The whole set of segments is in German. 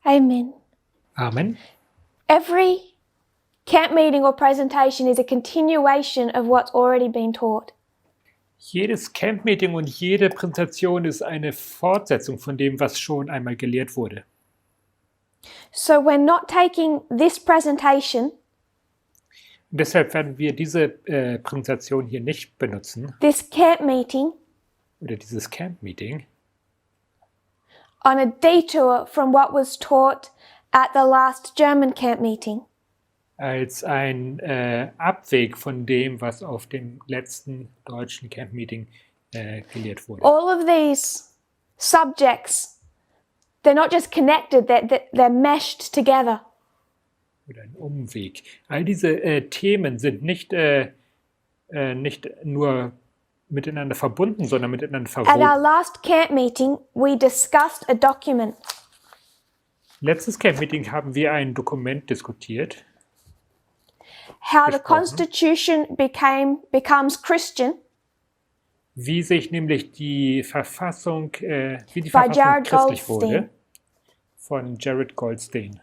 Amen. Amen. Every camp meeting or presentation is a continuation of what's already been taught. Jedes Camp-Meeting und jede Präsentation ist eine Fortsetzung von dem, was schon einmal gelehrt wurde. So we're not taking this presentation, Und deshalb werden wir diese Präsentation hier nicht benutzen, this camp meeting, oder dieses Camp-Meeting, on a detour from what was taught at the last German camp meeting. als ein Abweg von dem, was auf dem letzten deutschen Camp-Meeting gelehrt wurde. All of these subjects, they're not just connected, they're meshed together. Oder ein Umweg. All diese Themen sind nicht nur miteinander verbunden, sondern miteinander At our verwoben. last camp meeting, we discussed a document. Letztes Camp-Meeting haben wir ein Dokument diskutiert, How the Gesprochen. Constitution becomes Christian wie sich nämlich die Verfassung, wie die By Verfassung Jared christlich Goldstein. wurde, von Jared Goldstein.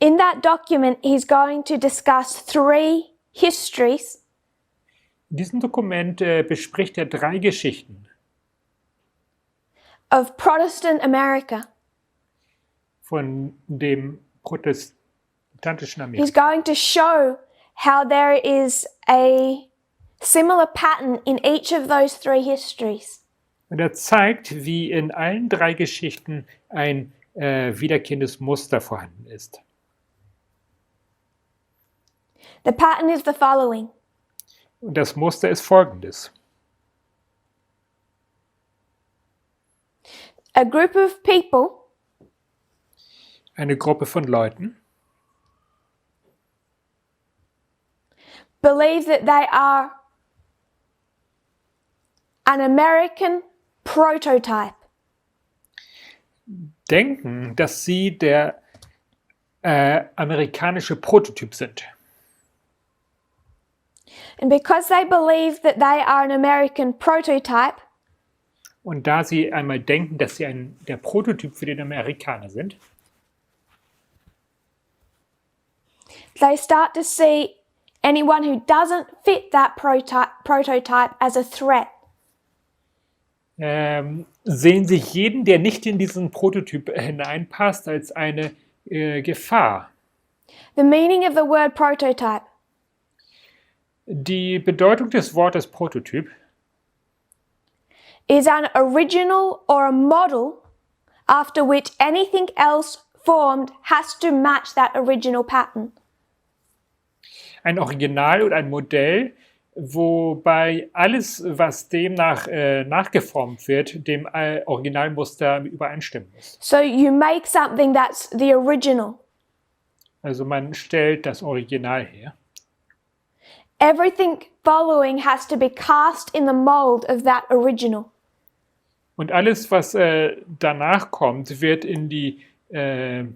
In that document, he's going to discuss 3 histories In diesem Dokument bespricht er 3 Geschichten of Protestant America. von dem protestantischen He's Amerika. going to show how there is a similar pattern in each of those 3 histories. Und er zeigt, wie in allen 3 Geschichten ein wiederkehrendes Muster vorhanden ist. The pattern is the following. Und das Muster ist folgendes. A group of people Eine Gruppe von Leuten believe that they are an American prototype. denken, dass sie der amerikanische Prototyp sind. And because they believe that they are an American prototype, Und da sie einmal denken, dass sie der Prototyp für den Amerikaner sind, they start to see anyone who doesn't fit that prototype as a threat. sehen sie jeden, der nicht in diesen Prototyp hineinpasst, als eine Gefahr. The meaning of the word prototype Die Bedeutung des Wortes Prototyp is an original or a model after which anything else formed has to match that original pattern. ein Original oder ein Modell, wobei alles, was dem nachgeformt wird, dem Originalmuster übereinstimmen muss. So you make something that's the original. Also man stellt das Original her. Everything following has to be cast in the mold of that original. Und alles, was danach kommt, wird wird You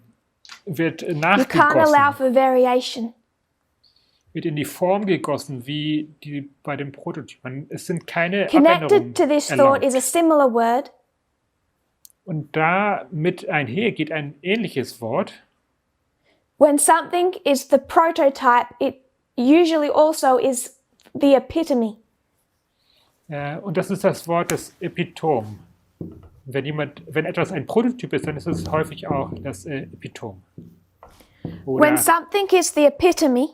can't allow nachgegossen, for variation. wird in die Form gegossen, wie bei dem Prototypen. Es sind keine Connected Abänderungen to this thought is a erlaubt. similar word, Und da mit einher geht ein ähnliches Wort. when something is the prototype, it usually also is the epitome. Und das ist das Wort des Epitom. Wenn etwas ein Prototyp ist, dann ist es häufig auch das Epitom. Oder When something is the epitome,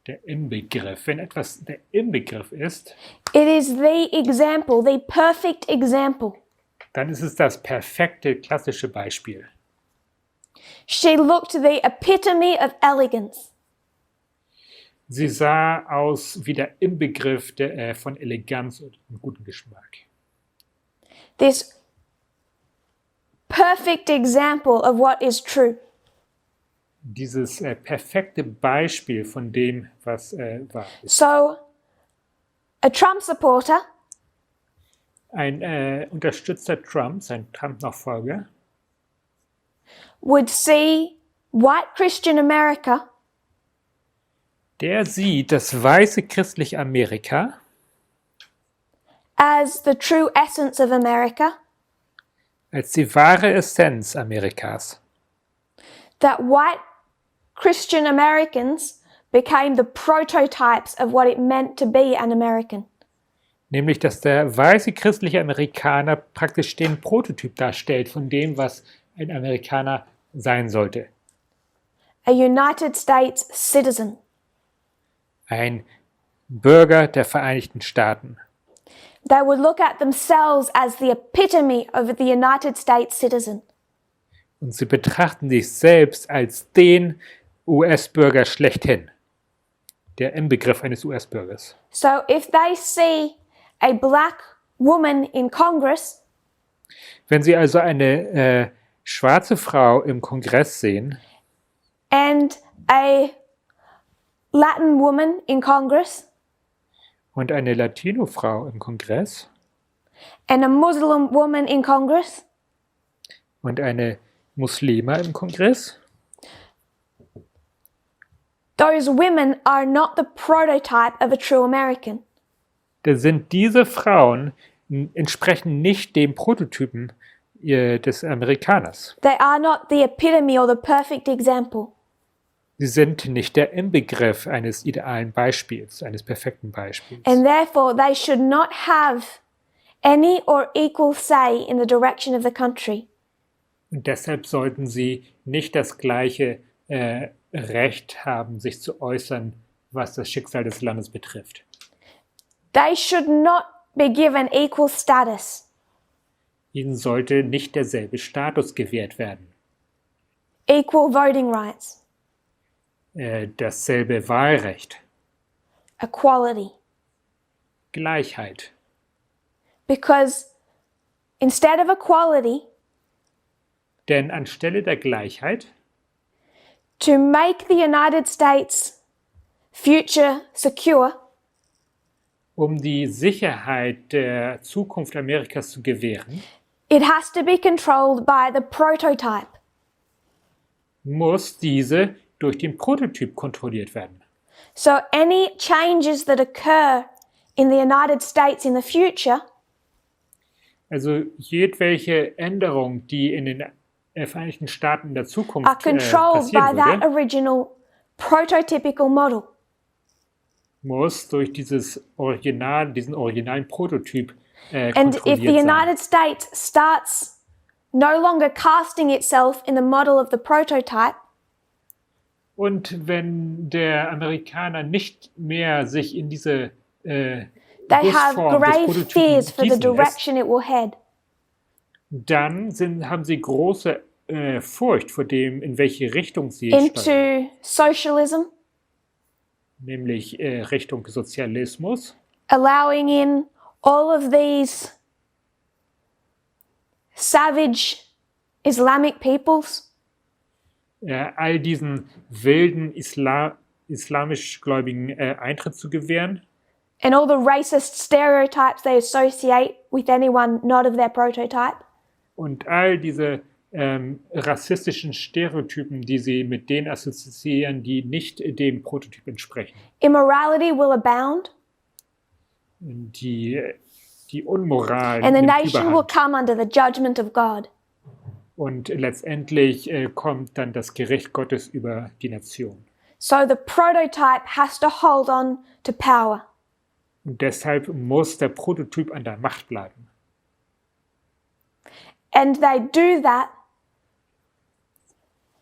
der Inbegriff. Wenn etwas der Inbegriff ist, it is the example, the perfect example. dann ist es das perfekte, klassische Beispiel. She looked the epitome of elegance. Sie sah aus wie der Inbegriff von Eleganz und gutem Geschmack. This perfect example of what is true. Dieses perfekte Beispiel von dem, was wahr ist. So, a Trump supporter Ein Unterstützer Trumps, ein Trump-Nachfolger, would see white Christian America der sieht das weiße christliche Amerika as the true essence of America, als die wahre Essenz Amerikas. That white Christian Americans became the prototypes of what it meant to be an American. Nämlich, dass der weiße christliche Amerikaner praktisch den Prototyp darstellt von dem, was ein Amerikaner sein sollte. A United States citizen. Ein Bürger der Vereinigten Staaten. They would look at themselves as the epitome of the United States citizen. Und sie betrachten sich selbst als den US-Bürger schlechthin. Der Inbegriff eines US-Bürgers. So if they see a black woman in Congress, Wenn Sie also eine schwarze Frau im Kongress sehen and a Latin woman in Congress, und eine Latino-Frau im Kongress and a Muslim woman in Congress, und eine Muslima im Kongress, those women are not the prototype of a true American. da sind diese Frauen entsprechen nicht dem Prototypen des Amerikaners. They are not the epitome or the perfect example. Sie sind nicht der Inbegriff eines idealen Beispiels, eines perfekten Beispiels. And therefore, they should not have any or equal say in the direction of the country. Und deshalb sollten sie nicht das gleiche Recht haben, sich zu äußern, was das Schicksal des Landes betrifft. They should not be given equal status, Ihnen sollte nicht derselbe Status gewährt werden, equal voting rights, dasselbe Wahlrecht, equality. Gleichheit. Because instead of equality, Denn anstelle der Gleichheit, to make the United States future secure, um die Sicherheit der Zukunft Amerikas zu gewähren, it has to be controlled by the prototype. muss diese durch den Prototyp kontrolliert werden. So any changes that occur in the United States in the future Also jedwelche Änderung, die in den Vereinigten Staaten in der Zukunft are controlled by passieren that würde, original prototypical model. muss durch diesen originalen Prototyp And if the kontrolliert sein. United States starts no longer casting itself in the model of the prototype, Und wenn der Amerikaner nicht mehr sich in diese they have Gussform des grave Prototypen fears for the gießen lässt, direction it will head. dann haben sie große Furcht vor dem, in welche Richtung sie steuern, Into socialism, nämlich Richtung Sozialismus, allowing in all of these savage Islamic peoples, all diesen wilden islamisch-gläubigen Eintritt zu gewähren and all the racist stereotypes they associate with anyone not of their prototype. und all diese rassistischen Stereotypen, die sie mit denen assoziieren, die nicht dem Prototyp entsprechen. Immorality will abound, Die Unmoral and the nimmt nation will Überhand. come under the judgment of God. Und letztendlich kommt dann das Gericht Gottes über die Nation. So the prototype has to hold on to power. Und deshalb muss der Prototyp an der Macht bleiben. And they do that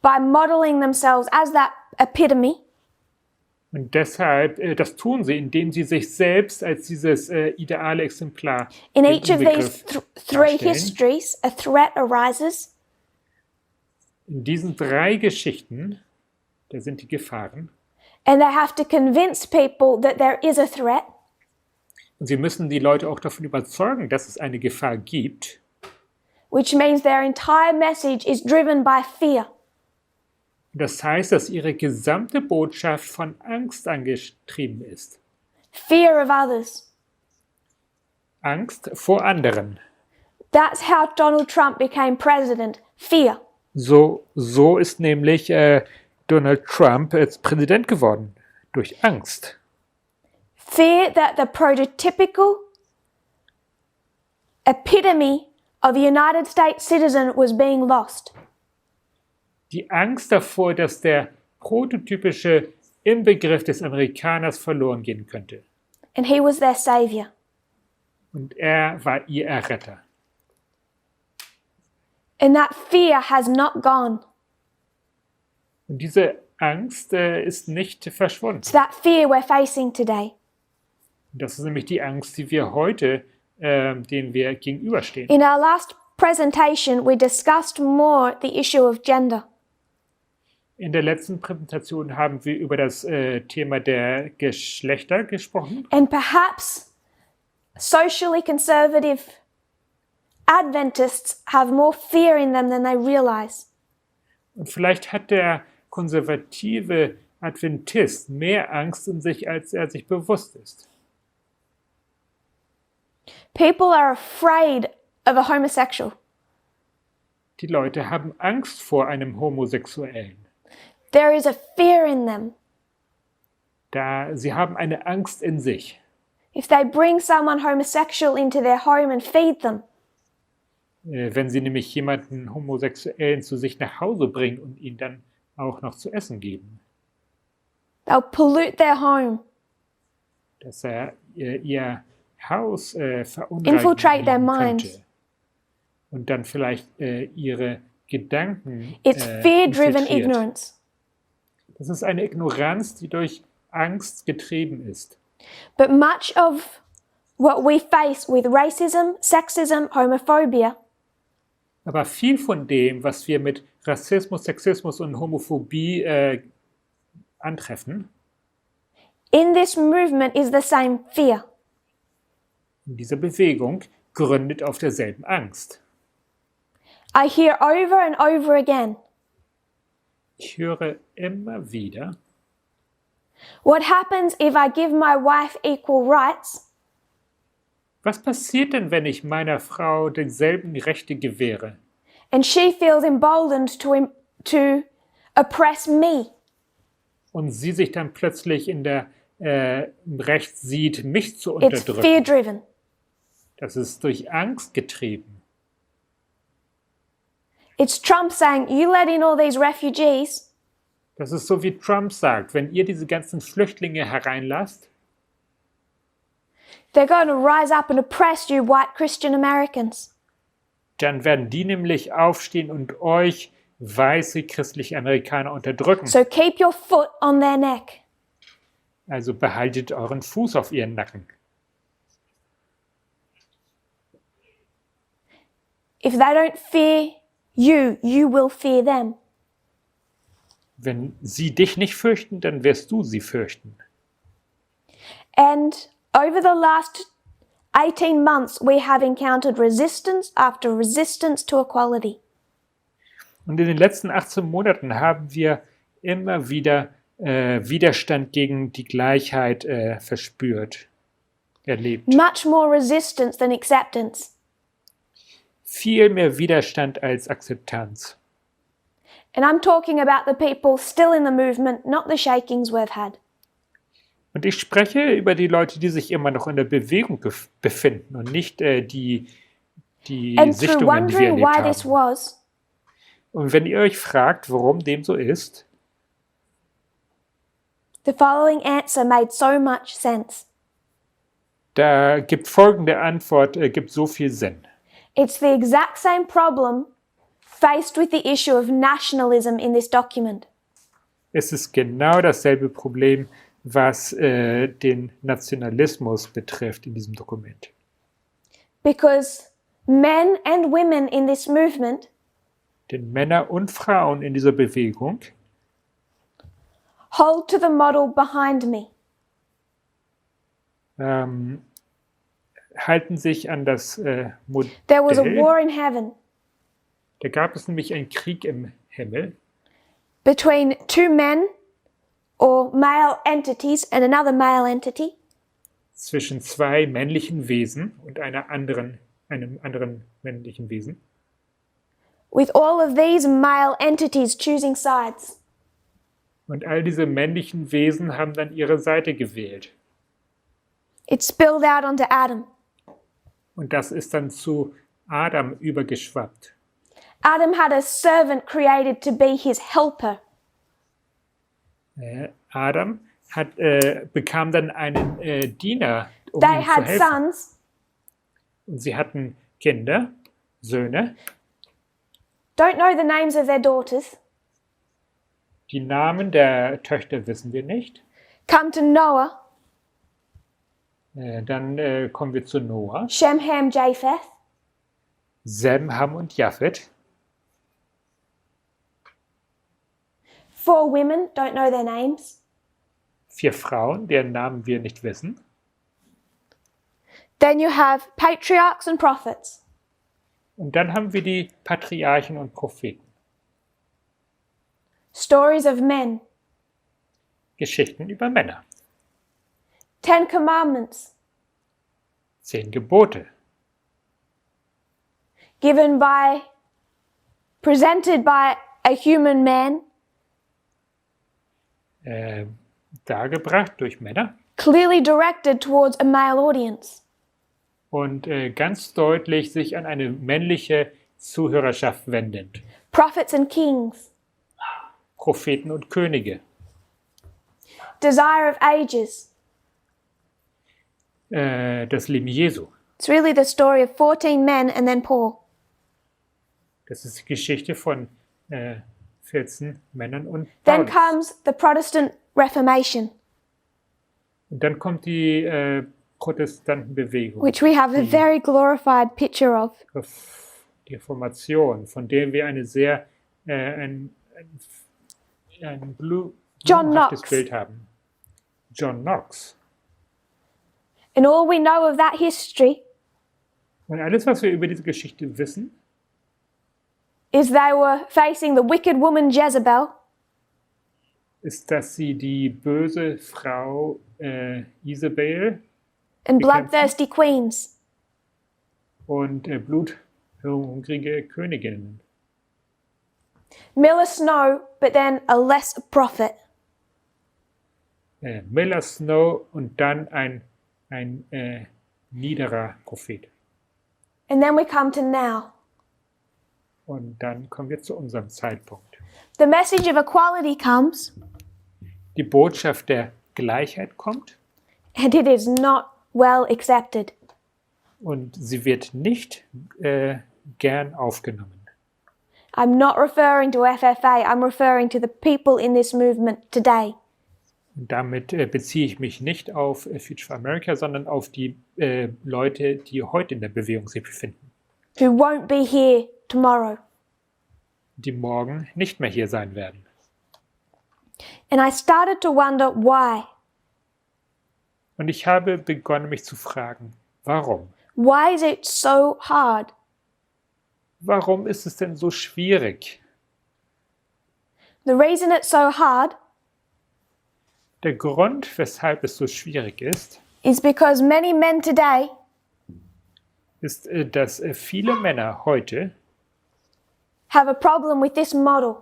by modeling themselves as that epitome, Und deshalb, das tun sie, indem sie sich selbst als dieses ideale Exemplar in den each of these Inbegriff three darstellen. histories, a threat arises, In diesen 3 Geschichten, da sind die Gefahren. and they have to convince people that there is a threat, Und sie müssen die Leute auch davon überzeugen, dass es eine Gefahr gibt. which means their entire message is driven by fear. Das heißt, dass ihre gesamte Botschaft von Angst angetrieben ist. Fear of others. Angst vor anderen. That's how Donald Trump became president. Fear. So ist nämlich Donald Trump als Präsident geworden. Durch Angst. Fear that the prototypical epitome of a United States citizen was being lost. Die Angst davor, dass der prototypische Inbegriff des Amerikaners verloren gehen könnte. And he was their savior. Und er war ihr Erretter. And that fear has not gone. Und diese Angst ist nicht verschwunden. It's that fear we're facing today. Das ist nämlich die Angst, die wir heute, denen wir gegenüberstehen. In our last presentation, we discussed more the issue of gender. In der letzten Präsentation haben wir über das Thema der Geschlechter gesprochen. And perhaps socially conservative Adventists have more fear in them than they realize. Und vielleicht hat der konservative Adventist mehr Angst in sich, als er sich bewusst ist. People are afraid of a homosexual. Die Leute haben Angst vor einem Homosexuellen. There is a fear in them. Sie haben eine Angst in sich. If they bring someone homosexual into their home and feed them, Wenn sie nämlich jemanden Homosexuellen zu sich nach Hause bringen und ihn dann auch noch zu essen geben. they'll pollute their home, Dass er ihr Haus verunreinigen infiltrate their könnte. minds. Und dann vielleicht ihre Gedanken It's fear-driven infiltriert. ignorance. Das ist eine Ignoranz, die durch Angst getrieben ist. But much of what we face with racism, sexism, homophobia Aber viel von dem, was wir mit Rassismus, Sexismus und Homophobie antreffen, in this movement is the same fear. in dieser Bewegung, gründet auf derselben Angst. I hear over and over again, Ich höre immer wieder, what happens if I give my wife equal rights was passiert denn, wenn ich meiner Frau denselben Rechte gewähre and she feels emboldened to oppress me? und sie sich dann plötzlich im Recht sieht, mich zu It's unterdrücken? fear-driven. Das ist durch Angst getrieben. It's Trump saying, you let in all these refugees, Das ist so, wie Trump sagt, wenn ihr diese ganzen Flüchtlinge hereinlasst, they're going to rise up and oppress you white Christian Americans. dann werden die nämlich aufstehen und euch weiße christliche Amerikaner unterdrücken. So keep your foot on their neck. Also behaltet euren Fuß auf ihren Nacken. If they don't fear you, you will fear them. Wenn sie dich nicht fürchten, dann wirst du sie fürchten. And over the last 18 months, we have encountered resistance after resistance to equality. Und in den letzten 18 Monaten haben wir immer wieder Widerstand gegen die Gleichheit verspürt, erlebt. Much more resistance than acceptance. Viel mehr Widerstand als Akzeptanz. And I'm talking about the people still in the movement, not the shakings we've had. Und ich spreche über die Leute, die sich immer noch in der Bewegung befinden und nicht die And through Sichtungen, die wir wondering erlebt why this haben. was, Und wenn ihr euch fragt, warum dem so ist, the following answer made so much sense. da gibt folgende Antwort, gibt so viel Sinn. It's the exact same problem faced with the issue of nationalism in this document. Es ist genau dasselbe Problem, was den Nationalismus betrifft in diesem Dokument. Because men and women in this movement Denn Männer und Frauen in dieser Bewegung hold to the model behind me. halten sich an das Modell. There was a war in heaven Da gab es nämlich einen Krieg im Himmel between two men or male entities and another male entity, zwischen zwei männlichen Wesen und einem anderen männlichen Wesen. with all of these male entities choosing sides. Und all diese männlichen Wesen haben dann ihre Seite gewählt. It spilled out onto Adam. Und das ist dann zu Adam übergeschwappt. Adam had a servant created to be his helper. Adam bekam dann einen Diener, um They ihm zu had helfen. sons. Und sie hatten Kinder, Söhne. Don't know the names of their daughters. Die Namen der Töchter wissen wir nicht. Come to Noah, Dann kommen wir zu Noah, Shem, Ham, Japheth. Sem, Ham und Japhet. 4 women, don't know their names. 4 Frauen, deren Namen wir nicht wissen. Then you have patriarchs and prophets. Und dann haben wir die Patriarchen und Propheten. Stories of men. Geschichten über Männer. 10 commandments 10 Gebote. presented by a human man, Dargebracht durch Männer. clearly directed towards a male audience. Und ganz deutlich sich an eine männliche Zuhörerschaft wendend. Prophets and kings. Propheten und Könige. Desire of ages. Das Leben Jesu. It's really the story of 14 men and then Paul. Das ist die Geschichte von 14 Männern und Then Paulus. comes the Protestant Reformation, Und dann kommt die Protestantenbewegung, which we have a very glorified picture of. die Reformation, von der wir eine sehr John blumenhaftes Knox. Bild haben. John Knox. And all we know of that history Und alles, was wir über diese Geschichte wissen, is they were facing the wicked woman Jezebel, ist, dass sie die böse Frau Isabel and bekämpfen bloodthirsty queens. und bluthungrige Königinnen. Miller Snow, but then a less prophet. Miller Snow und dann ein niederer Prophet. And then we come to now. Und dann kommen wir zu unserem Zeitpunkt. The message of equality comes, Die Botschaft der Gleichheit kommt and it is not well accepted. und sie wird nicht gern aufgenommen. I'm not referring to FFA, I'm referring to the people in this movement today. Und damit beziehe ich mich nicht auf Future for America, sondern auf die Leute, die heute in der Bewegung sich befinden, Who won't be here tomorrow. die morgen nicht mehr hier sein werden. And I started to wonder why. Und ich habe begonnen, mich zu fragen, warum? Why is it so hard? Warum ist es denn so schwierig? The reason it's so hard Der Grund, weshalb es so schwierig ist, is because many men today ist, dass viele Männer heute have a problem with this model.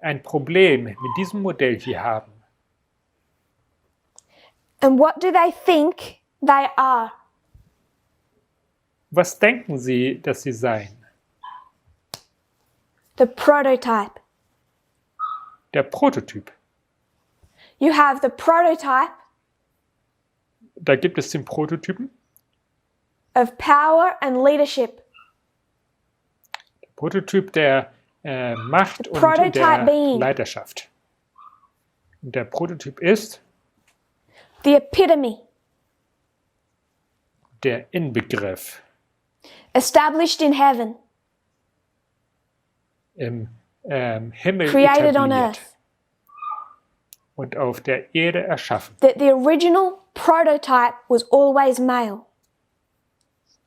ein Problem mit diesem Modell hier haben. And what do they think they are? Was denken sie, dass sie seien? The prototype. Der Prototyp. You have the prototype Da gibt es den Prototypen. of power and leadership. Der Prototyp der Macht The und prototype der being. Leiterschaft. Und der Prototyp ist The epitome, der Inbegriff established in heaven, im Himmel created on etabliert earth. und auf der Erde erschaffen. That the original prototype was always male.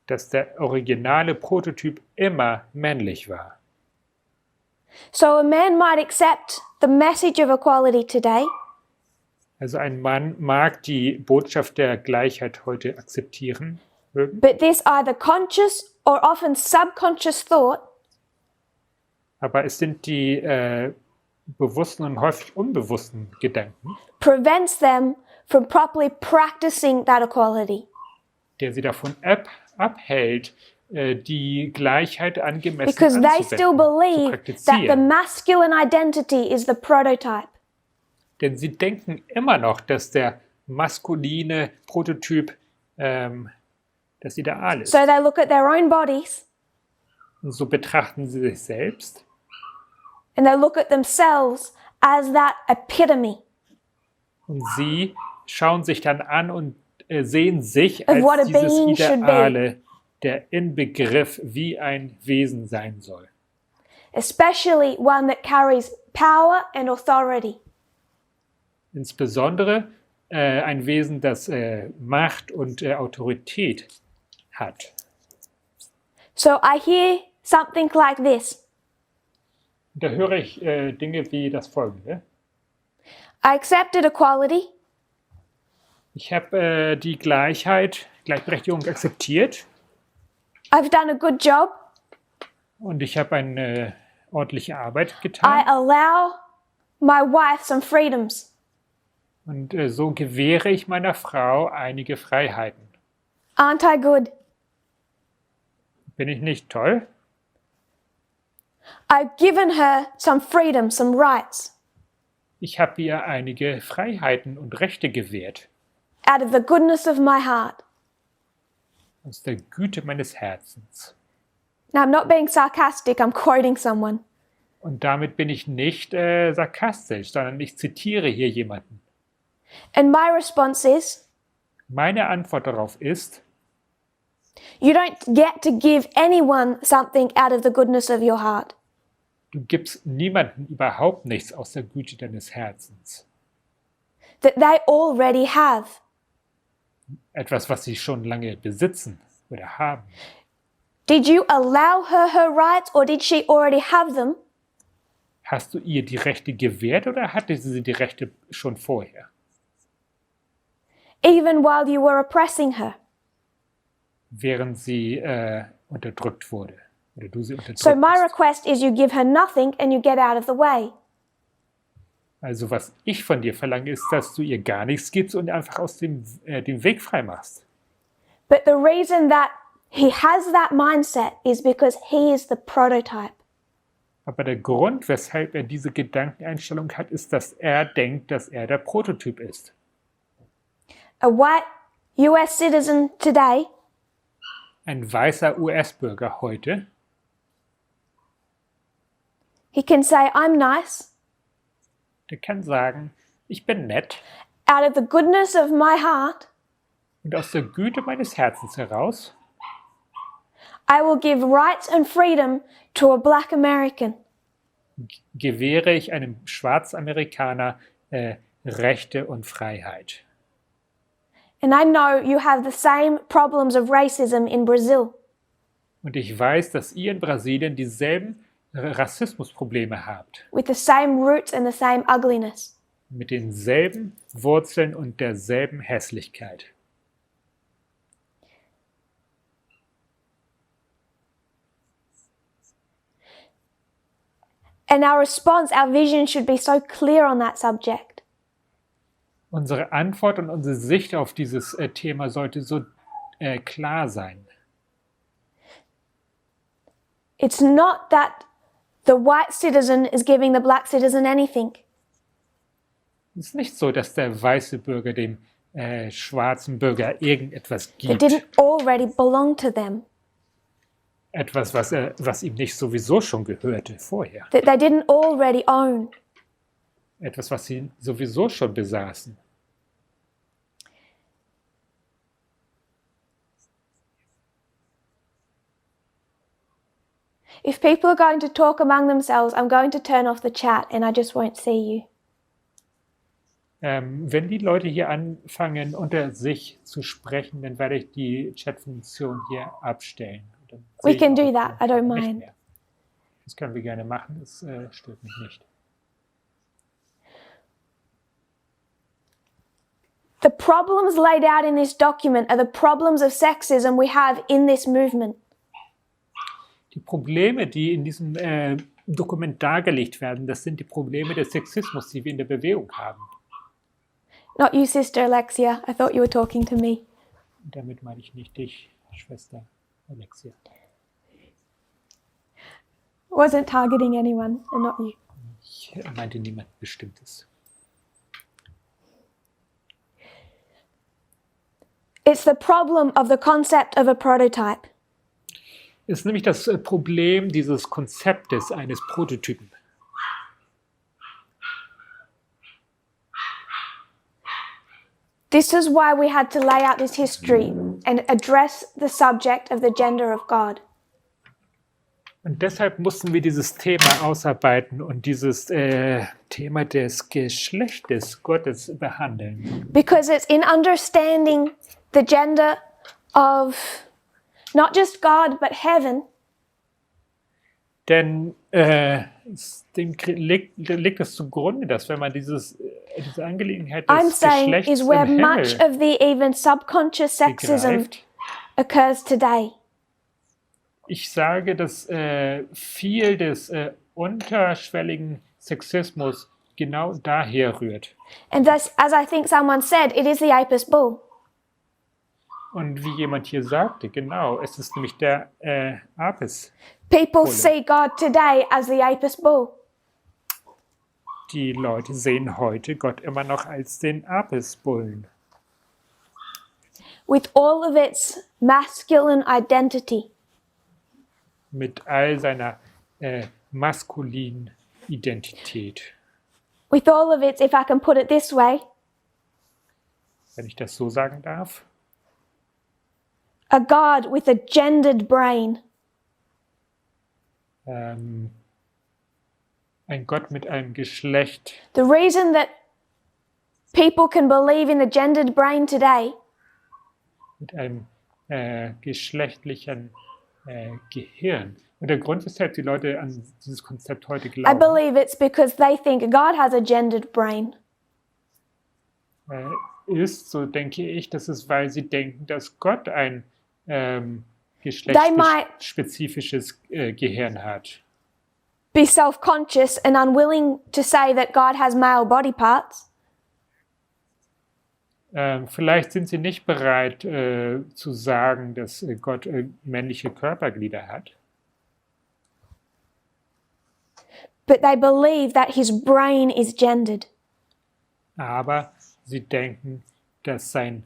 Dass der originale Prototyp immer männlich war. So a man might accept the message of equality today, Also ein Mann mag die Botschaft der Gleichheit heute akzeptieren mögen, but this either conscious or often subconscious thought aber es sind die bewussten und häufig unbewussten Gedanken, prevents them from properly practicing that equality. der sie davon abhält, die Gleichheit angemessen because they still anzuwenden, zu believe that the praktizieren. masculine identity is the prototype. Denn sie denken immer noch, dass der maskuline Prototyp das Ideal ist. So they look at their own bodies Und so betrachten sie sich selbst and they look at themselves as that epitome und sie schauen sich dann an und sehen sich of what a als dieses being should be. Ideale, der Inbegriff, wie ein Wesen sein soll. Especially one that carries power and authority. Insbesondere ein Wesen, das Macht und Autorität hat. So I hear something like this. Da höre ich Dinge wie das folgende. I accepted equality. Ich habe die Gleichberechtigung akzeptiert I've done a good job. und ich habe eine ordentliche Arbeit I getan. allow my wife some freedoms. Und so gewähre ich meiner Frau einige Freiheiten. Aren't I good? Bin ich nicht toll? I've given her some freedom, some rights, Ich habe ihr einige Freiheiten und Rechte gewährt. out of the goodness of my heart. Aus der Güte meines Herzens. Now, I'm not being sarcastic, I'm quoting someone. Und damit bin ich nicht sarkastisch, sondern ich zitiere hier jemanden. And my response is, Meine Antwort darauf ist, you don't get to give anyone something out of the goodness of your heart. du gibst niemandem überhaupt nichts aus der Güte deines Herzens. That they already have. Etwas, was sie schon lange besitzen oder haben. Did you allow her her rights or did she already have them? Hast du ihr die Rechte gewährt oder hatte sie die Rechte schon vorher? Even while you were oppressing her. Während sie unterdrückt wurde oder du sie unterdrückt So my hast. request is you give her nothing and you get out of the way. Also was ich von dir verlange, ist, dass du ihr gar nichts gibst und einfach aus dem Weg frei machst. But the reason that he has that mindset is because he is the prototype. Aber der Grund, weshalb er diese Gedankeneinstellung hat, ist, dass er denkt, dass er der Prototyp ist. A white US citizen today Ein weißer US-Bürger heute, he can say, I'm nice, der kann sagen, ich bin nett out of the goodness of my heart, und aus der Güte meines Herzens heraus I will give rights and freedom to a black American. gewähre ich einem Schwarzamerikaner Rechte und Freiheit. And I know you have the same problems of racism in Brazil. Und ich weiß, dass ihr in Brasilien dieselben Rassismusprobleme habt, with the same roots and the same ugliness. mit denselben Wurzeln und derselben Hässlichkeit. And our response, our vision should be so clear on that subject. Unsere Antwort und unsere Sicht auf dieses Thema sollte so klar sein. It's not that the white citizen is giving the black citizen anything. Es ist nicht so, dass der weiße Bürger dem schwarzen Bürger irgendetwas It gibt. didn't already belong to them. Etwas, was ihm nicht sowieso schon gehörte vorher. That they didn't already own. Etwas, was sie sowieso schon besaßen. If people are going to talk among themselves, I'm going to turn off the chat and I just won't see you. Wenn die Leute hier anfangen, unter sich zu sprechen, dann werde ich die Chat-Funktion hier abstellen. Dann We sehe ich can auch do that. I don't nicht mind. mehr. Das können wir gerne machen, das stört mich nicht. The problems laid out in this document are the problems of sexism we have in this movement. Die Probleme, die in diesem Dokument dargelegt werden, das sind die Probleme des Sexismus, die wir in der Bewegung haben. Not you, Sister Alexia. I thought you were talking to me. Und damit meine ich nicht dich, Schwester Alexia. Wasn't targeting anyone and not you. Ich meinte niemand Bestimmtes. It's the problem of the concept of a prototype. Ist nämlich das Problem dieses Konzeptes eines Prototypen. This is why we had to lay out this history and address the subject of the gender of God. Und deshalb mussten wir dieses Thema ausarbeiten und dieses Thema des Geschlechtes Gottes behandeln. Because it's in understanding the gender of not just God but heaven Denn dem liegt es zugrunde, dass wenn man diese Angelegenheit I'm des saying Geschlechts is im where Himmel much of the even subconscious sexism begreift, occurs today. ich sage, dass viel des unterschwelligen Sexismus genau daher rührt. And thus, as I think someone said, it is the Apis bull. Und wie jemand hier sagte, genau, es ist nämlich der Apis. People Bulle. see God today as the Apis bull. Die Leute sehen heute Gott immer noch als den Apisbullen. With all of its masculine identity. Mit all seiner maskulinen Identität. With all of its, if I can put it this way, Wenn ich das so sagen darf. a God with a gendered brain. Ein Gott mit einem Geschlecht. The reason that people can believe in the gendered brain today Mit einem geschlechtlichen Gehirn. Und der Grund, weshalb die Leute an dieses Konzept heute I glauben, believe it's because they think God has a gendered brain. ist, so denke ich, das ist, weil sie denken, dass Gott ein might- geschlechtsspezifisches Gehirn hat. Be self-conscious and unwilling to say that God has male body parts. Vielleicht sind sie nicht bereit zu sagen, dass Gott männliche Körperglieder hat. But they believe that his brain is gendered. Aber sie denken, dass seine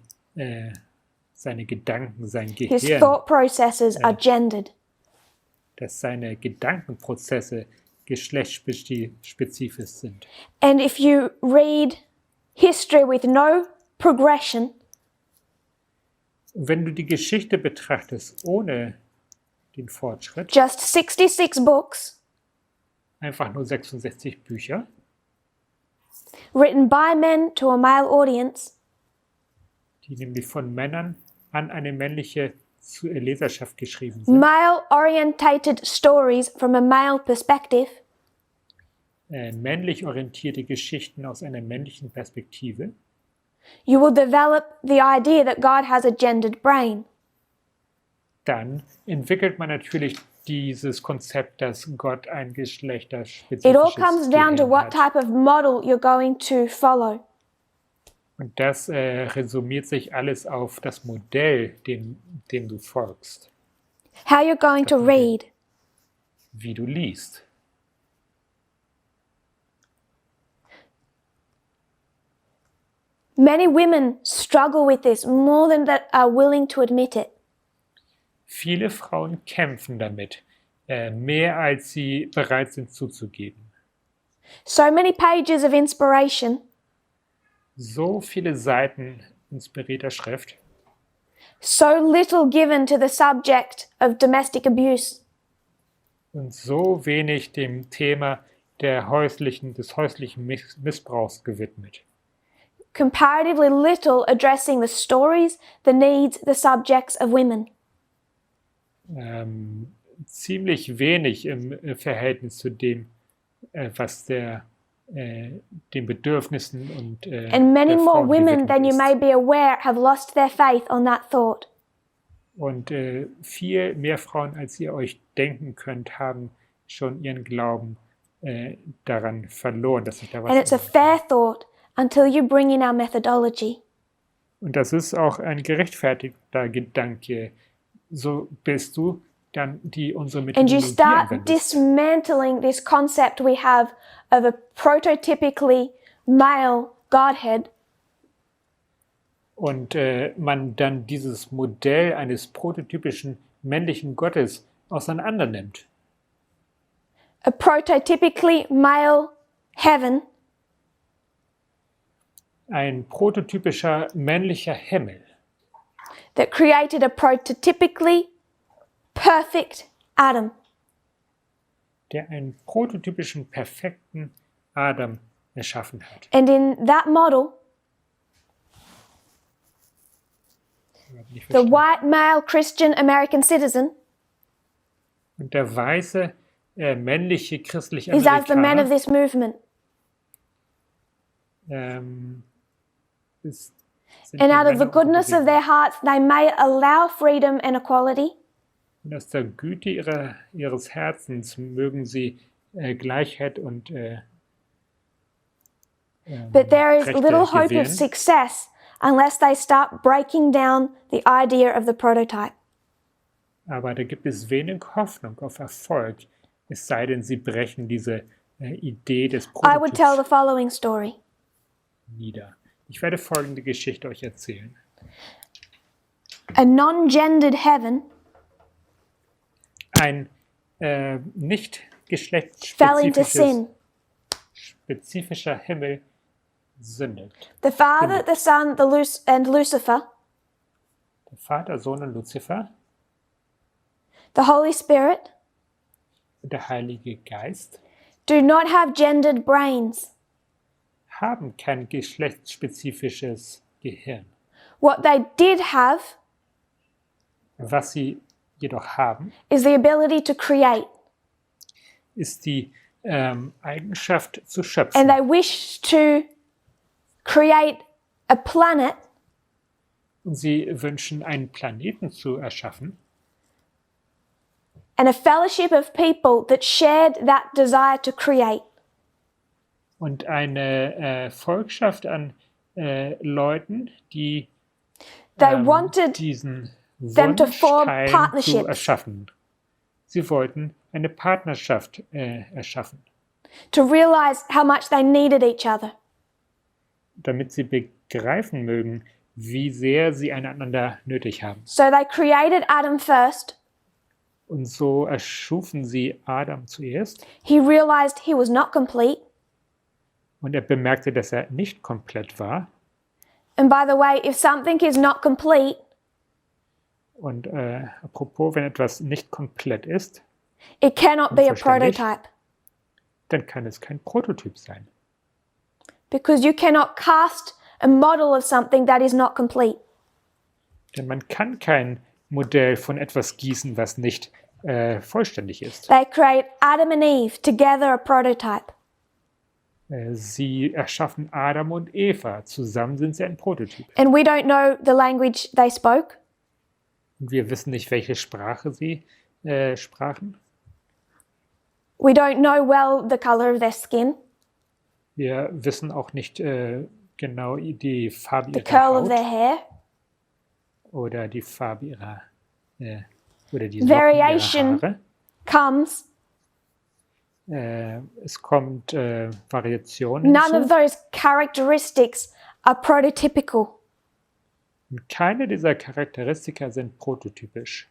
Gedanken, sein His Gehirn, thought processes are gendered. dass seine Gedankenprozesse geschlechtsspezifisch sind. And if you read history with no progression, Wenn du die Geschichte betrachtest ohne den Fortschritt, just 66 books einfach nur 66 Bücher, written by men to a male audience, die nämlich von Männern an eine männliche Leserschaft geschrieben sind, male-orientated stories from a male perspective, männlich orientierte Geschichten aus einer männlichen Perspektive, you will develop the idea that God has a gendered brain. dann entwickelt man natürlich dieses Konzept, dass Gott ein It all geschlechterspezifisches comes down to Gehirn what hat. type of model you're going to follow. Und das resumiert sich alles auf das Modell, dem du folgst, How you're going to read. wie du liest. Many women struggle with this more than that are willing to admit it. Viele Frauen kämpfen damit, mehr als sie bereit sind zuzugeben. So many pages of inspiration, So viele Seiten inspirierter Schrift, so little given to the subject of domestic abuse. und so wenig dem Thema des häuslichen Missbrauchs gewidmet. Comparatively little addressing the stories, the needs, the subjects of women. Ziemlich wenig im Verhältnis zu dem, was den Bedürfnissen und And many der more Frauen women than you gewidmet may ist. be aware have lost their faith on that thought. Und viel mehr Frauen, als ihr euch denken könnt, haben schon ihren Glauben daran verloren, dass sich da was And it's a ändert. fair thought until you bring in our methodology. Und das ist auch ein gerechtfertigter Gedanke, so bis du dann die unsere and you Methodologie start anwendest. dismantling this concept we have of a prototypically male Godhead, Und man dann dieses Modell eines prototypischen männlichen Gottes auseinander nimmt. a prototypically male heaven, Ein prototypischer männlicher Himmel, that created a prototypically perfect Adam. der einen prototypischen perfekten Adam erschaffen hat. And in that model, Nicht the verstanden. white male Christian American citizen Und der weiße männliche christliche is as the man of Amerikaner this movement. sind And die out of the Männer unter goodness of Bewegung. their hearts, they may allow freedom and equality, Und aus der Güte ihres Herzens mögen sie Gleichheit und but there is Rechte little hope of gewähren. success unless they start breaking down the idea of the prototype. Aber da gibt es wenig Hoffnung auf Erfolg, es sei denn, sie brechen diese Idee des I would tell the Prototyps following story. nieder. Ich werde folgende Geschichte euch erzählen. A non-gendered heaven Ein nicht fell into sin. spezifischer Himmel sündigt. The Father, the Son, and Lucifer, Der Vater, Sohn und Luzifer the Holy Spirit, und der Heilige Geist do not have gendered brains. haben kein geschlechtsspezifisches Gehirn. What they did have Was sie jedoch haben, is the ability to create, ist die Eigenschaft zu and schöpfen. they wished to create a planet Und sie wünschen, einen Planeten zu erschaffen and a fellowship of people that shared that desire to create. und eine Volkschaft an Leuten, die They wanted diesen them to Wunsch form teilen, zu partnerships. erschaffen. Sie wollten eine Partnerschaft erschaffen, to realize how much they needed each other. damit sie begreifen mögen, wie sehr sie einander nötig haben. So they created Adam first. Und so erschufen sie Adam zuerst He realized he was not complete. und er bemerkte, dass er nicht komplett war. And by the way, if something is not complete, Und apropos, wenn etwas nicht komplett ist, it cannot be a Unverständlich. prototype dann kann es kein Prototyp sein. because you cannot cast a model of something that is not complete. Denn man kann kein Modell von etwas gießen, was nicht vollständig ist. They create Adam and Eve together a prototype. Sie erschaffen Adam und Eva. Zusammen sind sie ein Prototyp. And we don't know the language they spoke. Und wir wissen nicht, welche Sprache sie sprachen. We don't know well the color of their skin, Wir wissen auch nicht genau die Farbe the ihrer curl of Haut their hair. oder die Farbe ihrer oder die Locken ihrer Variation Haare. comes. Es kommt Variationen None of hinzu. those characteristics are prototypical. Und keine dieser Charakteristika sind prototypisch.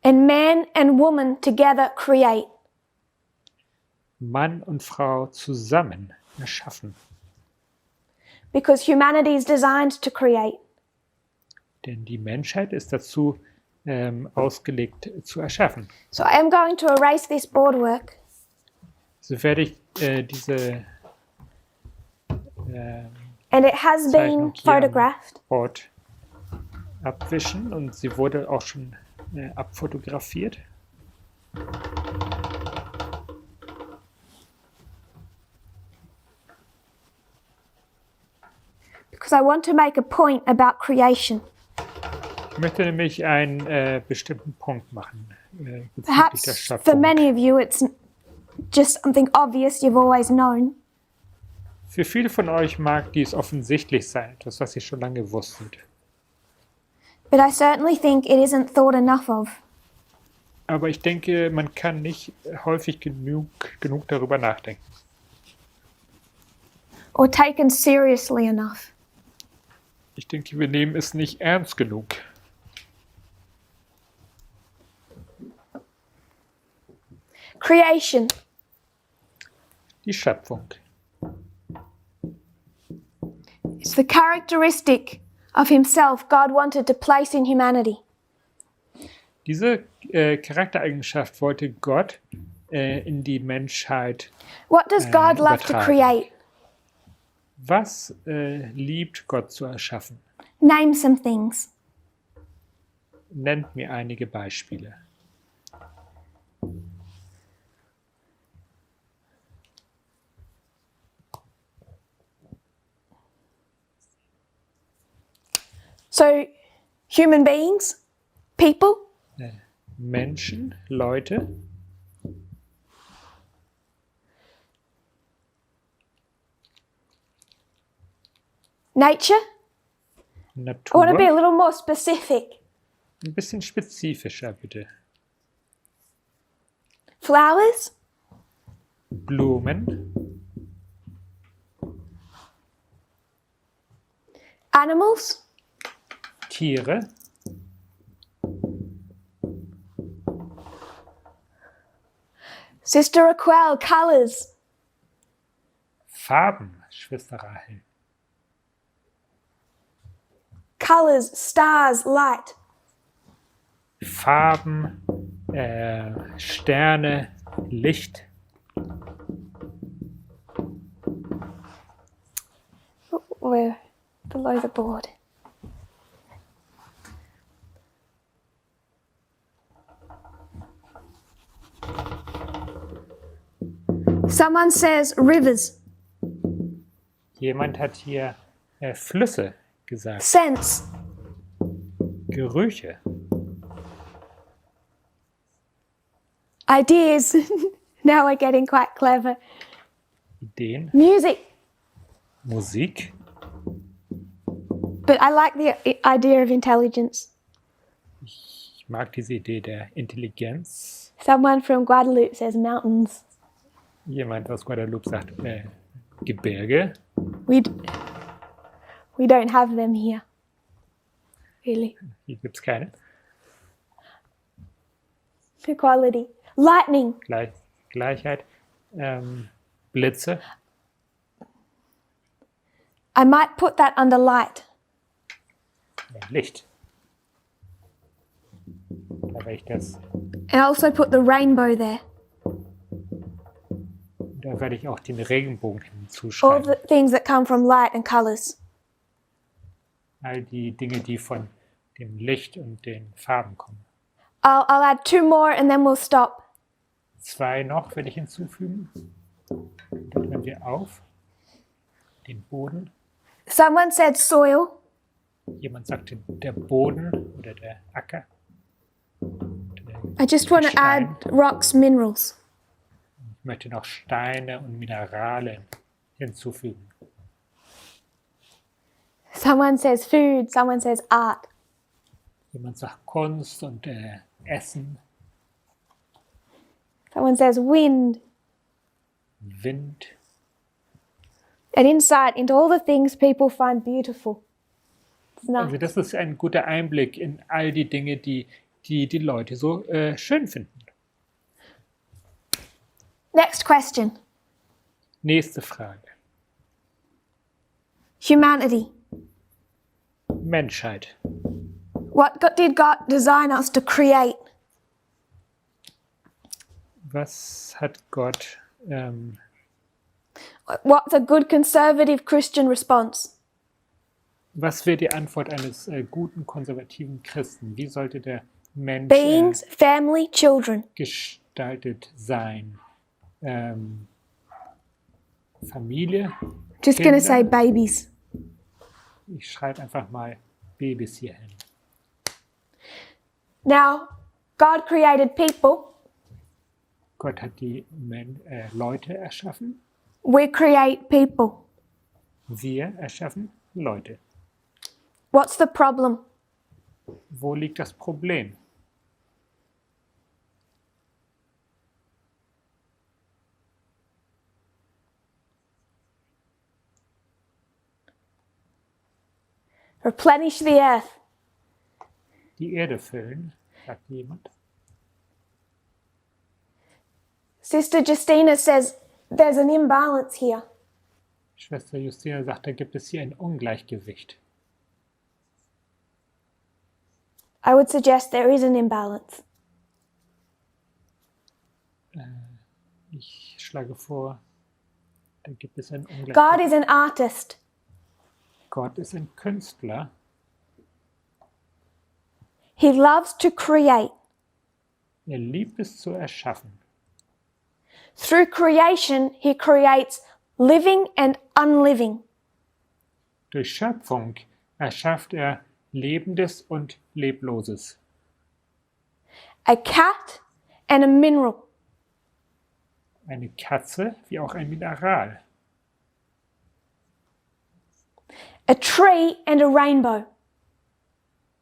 And man and woman together create. Mann und Frau zusammen erschaffen. Because humanity is designed to create. Denn die Menschheit ist dazu ausgelegt zu erschaffen. So I am going to erase this board work So werde ich diese and it has been Zeichnung hier am photographed. Board abwischen und sie wurde auch schon abfotografiert. Because I want to make a point about creation. Ich möchte nämlich einen bestimmten Punkt machen bezüglich der Perhaps for Schöpfung. many of you it's just something obvious you've always known. Für viele von euch mag dies offensichtlich sein, etwas, was ihr schon lange wusstet. But I certainly think it isn't thought enough of. Aber ich denke, man kann nicht häufig genug darüber nachdenken. Or taken seriously enough. Ich denke, wir nehmen es nicht ernst genug. Creation. Die Schöpfung. It's the characteristic of himself God wanted to place in humanity. Diese Charaktereigenschaft wollte Gott in die Menschheit. What does God love to übertragen. create? Was liebt Gott zu erschaffen? Name some things. Nennt mir einige Beispiele. So, human beings, people, Menschen, Leute, nature. I Natur. want to be a little more specific. Ein bisschen spezifischer, bitte. Flowers, Blumen, animals, Tiere, Sister Raquel, colors, Farben, Schwester Rahel, colors, stars, light. Farben, Sterne, Licht. We're below the board. Someone says rivers, Jemand hat hier Flüsse gesagt, scents, Gerüche, ideas. Now we're getting quite clever. Ideen, Music. Musik. But I like the idea of intelligence. Ich mag diese Idee der Intelligenz. Someone from Guadeloupe says mountains. Jemand aus Guadeloupe sagt Gebirge. We don't have them here. Really. Hier gibt es keine. Equality. Lightning. Gleichheit. Blitze. I might put that under light. Licht. Da werde ich das. And also put the rainbow there. Da werde ich auch den Regenbogen All hinzuschreiben. the things that come from light and colors. All die Dinge, die von dem Licht und den Farben kommen. I'll add 2 more and then we'll stop. 2 noch werde ich hinzufügen. Dann hören wir auf. Den Boden. Someone said soil. Jemand sagte der Boden oder der Acker. I just want to add rocks, minerals. Ich möchte noch Steine und Minerale hinzufügen. Someone says food. Someone says art. Jemand sagt Kunst und Essen, Someone says wind. Wind. An insight into all the things people find beautiful. It's Also nice. das ist ein guter Einblick in all die Dinge, die die Leute so schön finden. Next question. Nächste Frage. Humanity. Menschheit. Did God design us to create? Was hat Gott, What's a good conservative Christian response? was wäre die Antwort eines guten konservativen Christen? Wie sollte der Mensch Beings, family, children. gestaltet sein? Familie? Just going to Kinder. say babies. Ich schreibe einfach mal Babys hier hin. Now, God created people. Gott hat die Leute erschaffen. We create people. Wir erschaffen Leute. What's the problem? Wo liegt das Problem? Replenish the earth. Die Erde füllen, sagt jemand. Sister Justina says there's an imbalance here. Schwester Justina sagt, da gibt es hier ein Ungleichgewicht. I would suggest there is an imbalance. Ich schlage vor, da gibt es ein Ungleichgewicht. God is an artist. Gott ist ein Künstler. He loves to create. Er liebt es zu erschaffen. Through creation, he creates living and unliving. Durch Schöpfung erschafft er Lebendes und Lebloses. A cat and a mineral. Eine Katze wie auch ein Mineral. A tree and a rainbow.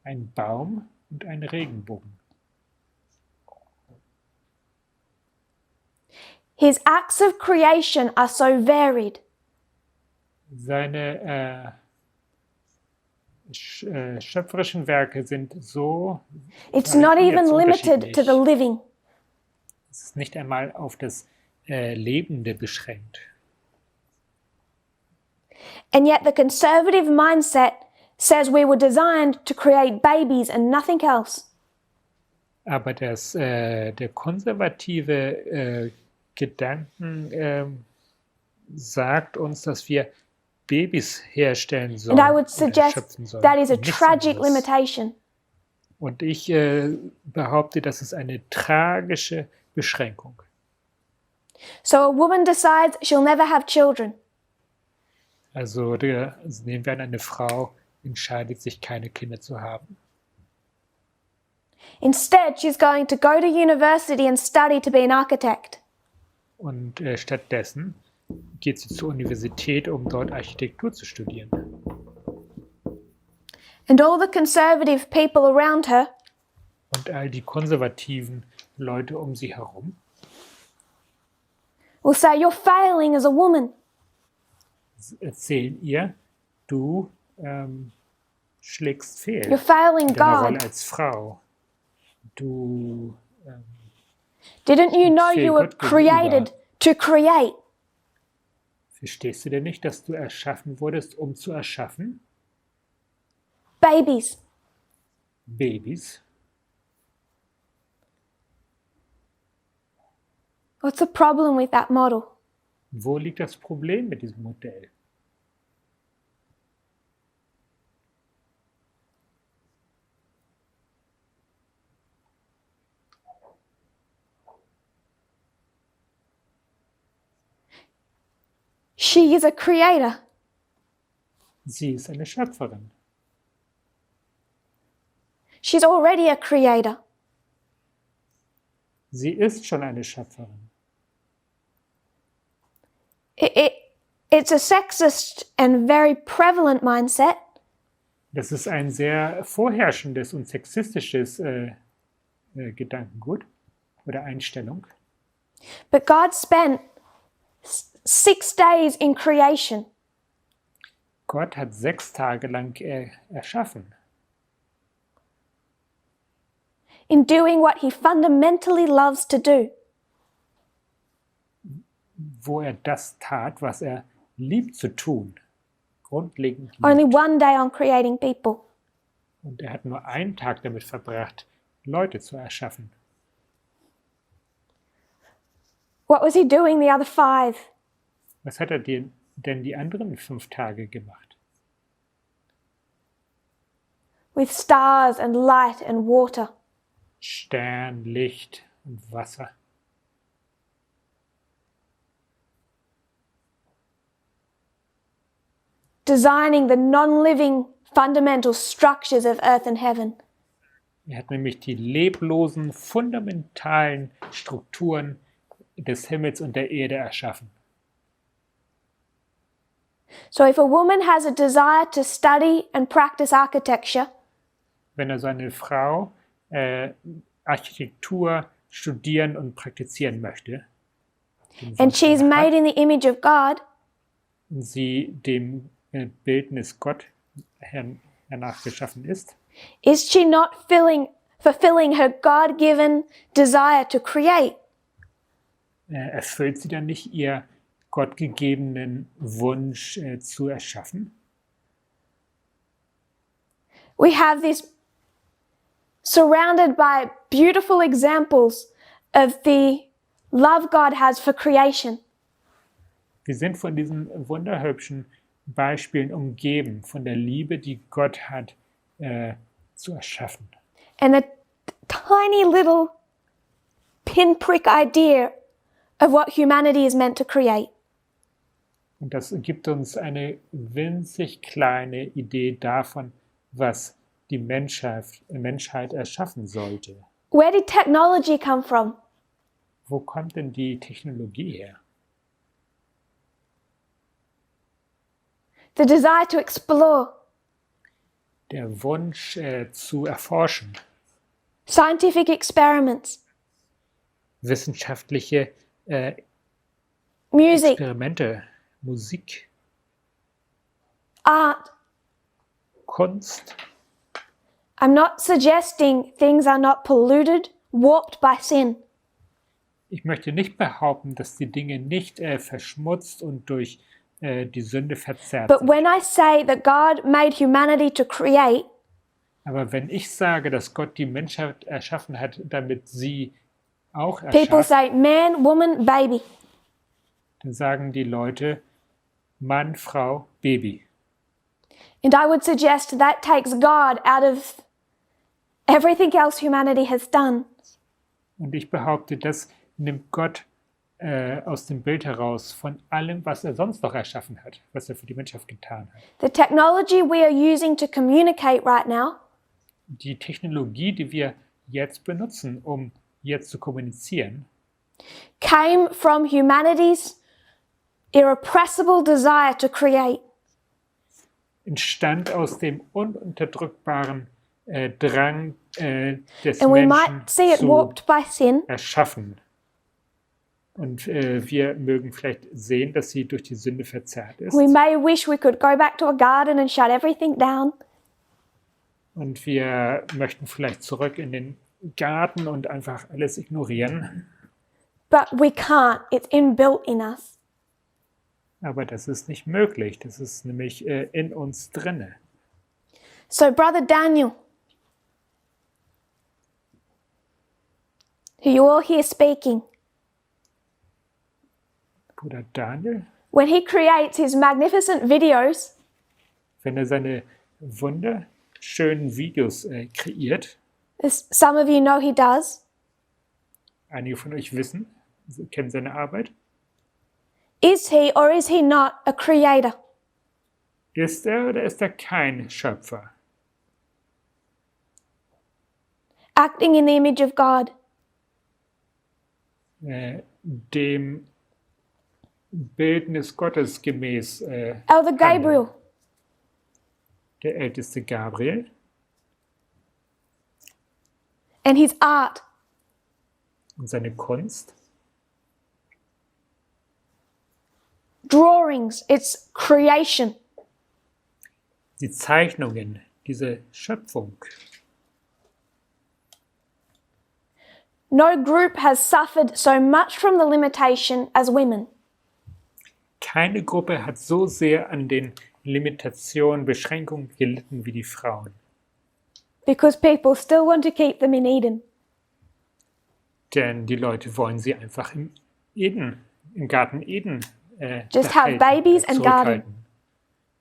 Ein Baum und ein Regenbogen. His acts of creation are so varied. Seine schöpferischen Werke sind so It's not even limited to the unterschiedlich. living. Es ist nicht einmal auf das Lebende beschränkt. And yet the conservative mindset says we were designed to create babies and nothing else. Aber der konservative Gedanken sagt uns, dass wir Babys herstellen sollen And I would oder suggest schöpfen sollen. that is a und nichts tragic anderes. limitation. Und ich behaupte, das ist eine tragische Beschränkung. So a woman decides she'll never have children. Also nehmen wir an, eine Frau entscheidet sich, keine Kinder zu haben. Instead, she's going to go to university and study to be an architect. Und stattdessen geht sie zur Universität, um dort Architektur zu studieren. And all the conservative people around her Und all die konservativen Leute um sie herum will say, "You're failing as a woman. erzählen ihr, du schlägst fehl You're failing in deiner Rolle God. als Frau. Du Didn't you know Fehl you were Gott gegenüber. created to create? verstehst du denn nicht, dass du erschaffen wurdest, um zu erschaffen? Babies. Babys. What's the problem with that model? Wo liegt das Problem mit diesem Modell? She is a creator. Sie ist eine Schöpferin. She's already a creator. Sie ist schon eine Schöpferin. It's a sexist and very prevalent mindset, Das ist ein sehr vorherrschendes und sexistisches Gedankengut oder Einstellung. but God spent 6 days in creation. Gott hat 6 Tage lang erschaffen, In doing what he fundamentally loves to do. wo er das tat, was er liebt zu tun. Grundlegend Only liebt. one day on creating people. Und er hat nur einen Tag damit verbracht, Leute zu erschaffen. What was he doing the other 5? Was hat er denn die anderen 5 Tage gemacht? With stars and light and water. Stern, Licht und Wasser. Designing the non-living fundamental structures of earth and heaven. Er hat nämlich die leblosen, fundamentalen Strukturen des Himmels und der Erde erschaffen. So if a woman has a desire to study and practice architecture, Wenn also eine Frau Architektur studieren und praktizieren möchte, den and Wunsch she is danach made hat, in the image of God, und sie dem Bildnis Gott hernach geschaffen ist, is she not fulfilling her God-given desire to create? erfüllt sie dann nicht ihr gottgegebenen Wunsch zu erschaffen? We have this surrounded by beautiful examples of the love God has for creation. Wir sind von diesen wunderhübschen Beispielen umgeben, von der Liebe, die Gott hat, zu erschaffen. And the tiny little pinprick idea of what humanity is meant to create. Und das gibt uns eine winzig kleine Idee davon, was die Menschheit erschaffen sollte. Where did technology come from? Wo kommt denn die Technologie her? The desire to explore, Der Wunsch zu erforschen, scientific experiments, wissenschaftliche music, Experimente, Musik, art. Kunst. I'm not suggesting things are not polluted, warped by sin. Ich möchte nicht behaupten, dass die Dinge nicht verschmutzt und durch die Sünde verzerrt But sind. when I say that God made humanity to create, Aber wenn ich sage, dass Gott die Menschheit erschaffen hat, damit sie auch people erschafft, say man, woman, baby. dann sagen die Leute Mann, Frau, Baby. And I would suggest that takes God out of everything else humanity has done. Und ich behaupte, das nimmt Gott aus dem Bild heraus von allem, was er sonst noch erschaffen hat, was er für die Menschheit getan hat. The technology we are using to communicate right now Die Technologie, die wir jetzt benutzen, um jetzt zu kommunizieren, came from humanity's irrepressible desire to create. entstand aus dem ununterdrückbaren Drang des And we Menschen might see it zu warped by sin, erschaffen. Und wir mögen vielleicht sehen, dass sie durch die Sünde verzerrt ist. we may wish we could go back to a garden and shut everything down. Und wir möchten vielleicht zurück in den Garten und einfach alles ignorieren. But we can't. It's inbuilt in us. Aber das ist nicht möglich. Das ist nämlich in uns drinne. So, Brother Daniel, who you all hear speaking, Bruder Daniel, when he creates his magnificent videos, wenn er seine wunderschönen Videos kreiert, as some of you know he does, einige von euch wissen, kennen seine Arbeit, is he or is he not a creator? ist er oder ist er kein Schöpfer? Acting in the image of God. Dem Bildnis Gottes gemäß Elder Gabriel, der älteste Gabriel and his art. und seine Kunst, Drawings, it's creation. die Zeichnungen, diese Schöpfung. No group has suffered so much from the limitation as women. Keine Gruppe hat so sehr an den Limitationen, Beschränkungen gelitten wie die Frauen. Because people still want to keep them in Eden. Denn die Leute wollen sie einfach im Garten Eden Just have behalten, babies and zurückhalten.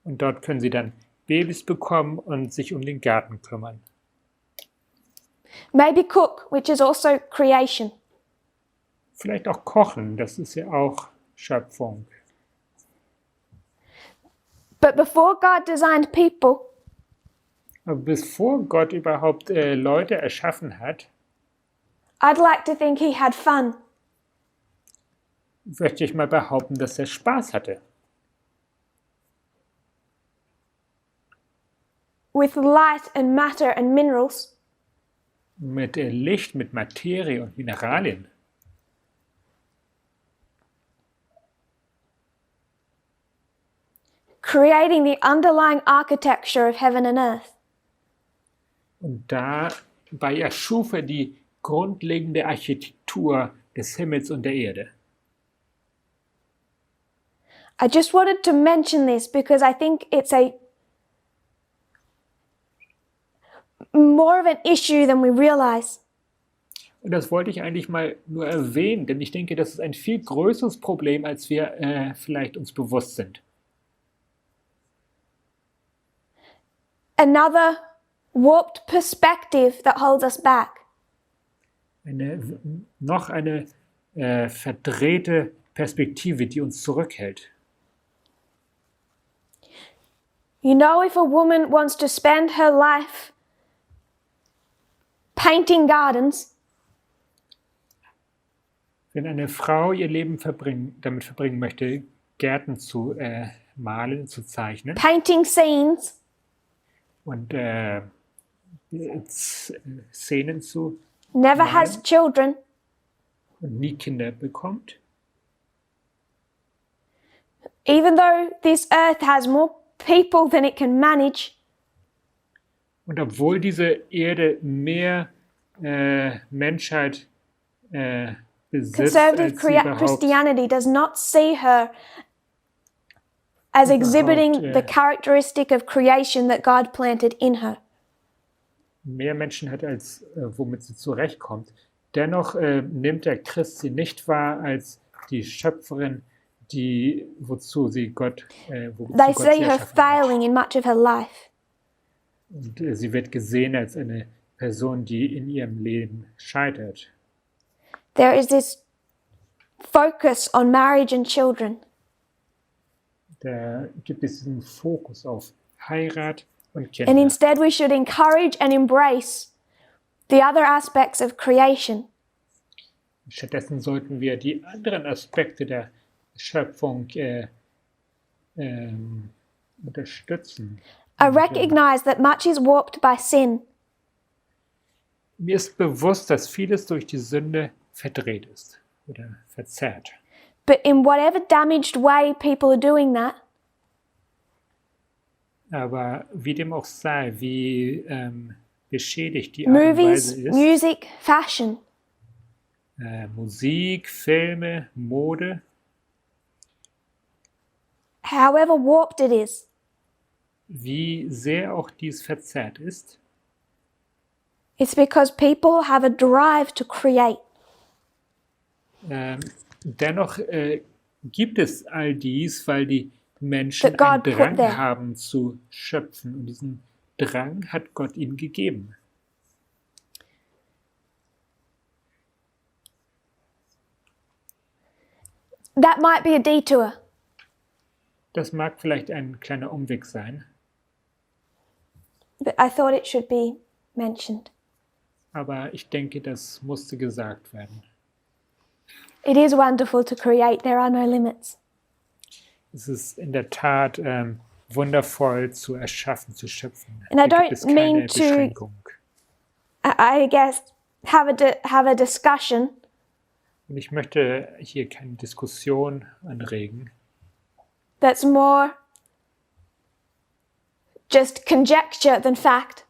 Und dort können sie dann Babys bekommen und sich um den Garten kümmern. Maybe cook, which is also creation. Vielleicht auch kochen, das ist ja auch Schöpfung. But before God designed people, Aber bevor Gott überhaupt Leute erschaffen hat, I'd like to think he had fun. möchte ich mal behaupten, dass er Spaß hatte. with light and matter and minerals, mit Licht, mit Materie und Mineralien. creating the underlying architecture of heaven and earth. Und dabei erschuf er die grundlegende Architektur des Himmels und der Erde. I just wanted to mention this because I think it's a more of an issue than we realize. Und das wollte ich eigentlich mal nur erwähnen, denn ich denke, das ist ein viel größeres Problem, als wir vielleicht uns bewusst sind. Another warped perspective that holds us back. Noch eine verdrehte Perspektive, die uns zurückhält. You know, if a woman wants to spend her life painting gardens, Wenn eine Frau ihr Leben damit verbringen möchte, Gärten zu malen, zu zeichnen painting scenes, und Szenen zu never malen has children, und nie Kinder bekommt, even though this earth has more people than it can manage, und obwohl diese Erde mehr Menschheit besitzt conservative als sie überhaupt, Christianity does not see her as exhibiting the characteristic of creation that God planted in her. mehr Menschen hat, als womit sie zurechtkommt. Dennoch nimmt der Christ sie nicht wahr als die Schöpferin, wozu Gott They sie see her erschaffen hat. failing in much of her life. Und sie wird gesehen als eine Person, die in ihrem Leben scheitert. There is this focus on marriage and children. Da gibt es diesen Fokus auf Heirat und And Kinder. instead, we should encourage and embrace the other aspects of creation. Stattdessen sollten wir die anderen Aspekte der Schöpfung unterstützen. I recognize that much is warped by sin, Mir ist bewusst, dass vieles durch die Sünde verdreht ist oder verzerrt. but in whatever damaged way people are doing that, Aber wie dem auch sei, wie beschädigt die Art und movies, Weise ist, music, fashion, Musik, Filme, Mode, however warped it is, wie sehr auch dies verzerrt ist, it's because people have a drive to create. dennoch gibt es all dies, weil die Menschen That einen God put Drang there. haben zu schöpfen. Und diesen Drang hat Gott ihnen gegeben. That might be a detour, Das mag vielleicht ein kleiner Umweg sein, but I thought it should be mentioned. aber ich denke, das musste gesagt werden. It is wonderful to create, there are no limits. Es ist in der Tat wundervoll zu erschaffen, zu schöpfen. And I Da gibt es don't keine mean to- Beschränkung. I guess have a discussion Und ich möchte hier keine Diskussion anregen, that's more just conjecture than fact.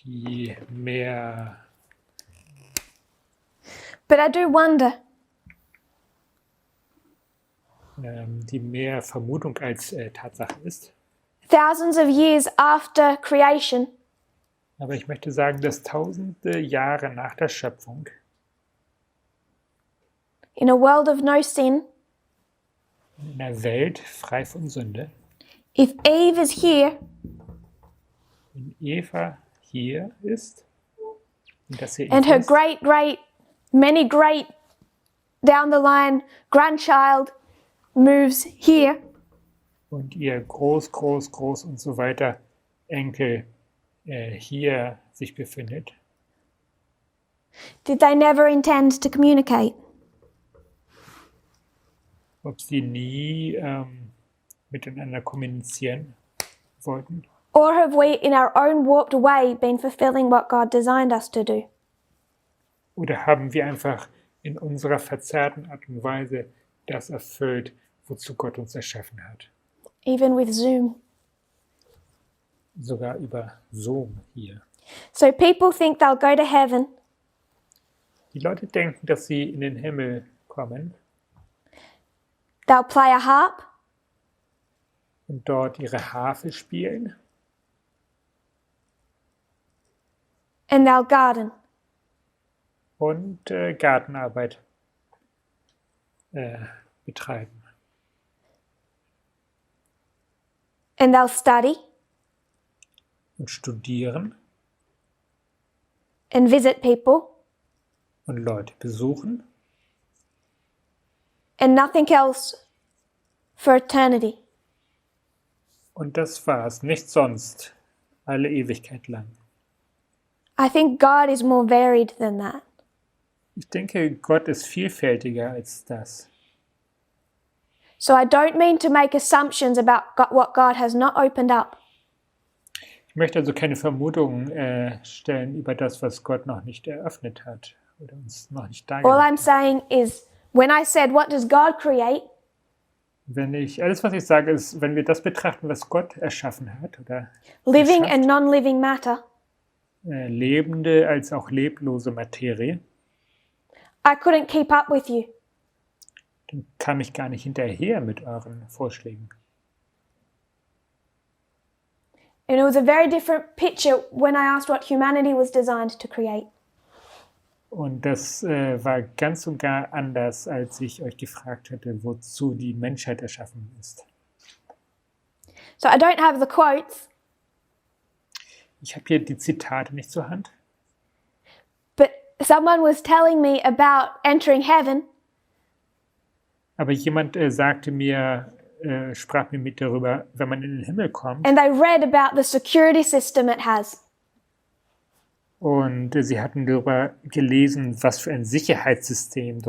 die mehr But I do wonder, Vermutung als Tatsache ist. thousands of years after creation, Aber ich möchte sagen, dass tausende Jahre nach der Schöpfung in a world of no sin, in einer Welt frei von Sünde, if Eve is here, wenn Eva hier ist und dass sie and her ist, many great down the line grandchild moves here, und ihr Groß und so weiter Enkel hier sich befindet, did they never intend to communicate? ob sie nie miteinander kommunizieren wollten. Or have we, in our own warped way, been fulfilling what God designed us to do? Oder haben wir einfach in unserer verzerrten Art und Weise das erfüllt, wozu Gott uns erschaffen hat? Even with Zoom. Sogar über Zoom hier. So people think they'll go to heaven Die Leute denken, dass sie in den Himmel kommen they'll play a harp, und dort ihre Harfe spielen and they'll garden. und Gartenarbeit betreiben. And they'll study Und studieren and visit people und Leute besuchen and nothing else for eternity. und das war's, nicht sonst, alle Ewigkeit lang. I think God is more varied than that. Ich denke, Gott ist vielfältiger als das. So I don't mean to make assumptions about what God has not opened up. Ich möchte also keine Vermutungen stellen über das, was Gott noch nicht eröffnet hat oder uns noch nicht All dargelegt I'm hat. saying is, when I said, what does God create? Alles, was ich sage, ist, wenn wir das betrachten, was Gott erschaffen hat, oder Living erschafft, and non-living matter. lebende als auch leblose Materie, I couldn't keep up with you. dann kam ich gar nicht hinterher mit euren Vorschlägen. And it was a very different picture when I asked what humanity was designed to create. Und das war ganz und gar anders, als ich euch gefragt hätte, wozu die Menschheit erschaffen ist. So I don't have the quotes, Ich habe hier die Zitate nicht zur Hand, but someone was telling me about entering heaven, aber jemand sprach mir mit darüber, wenn man in den Himmel kommt. and they read about the security system it has. Und sie hatten darüber gelesen, was für ein Sicherheitssystem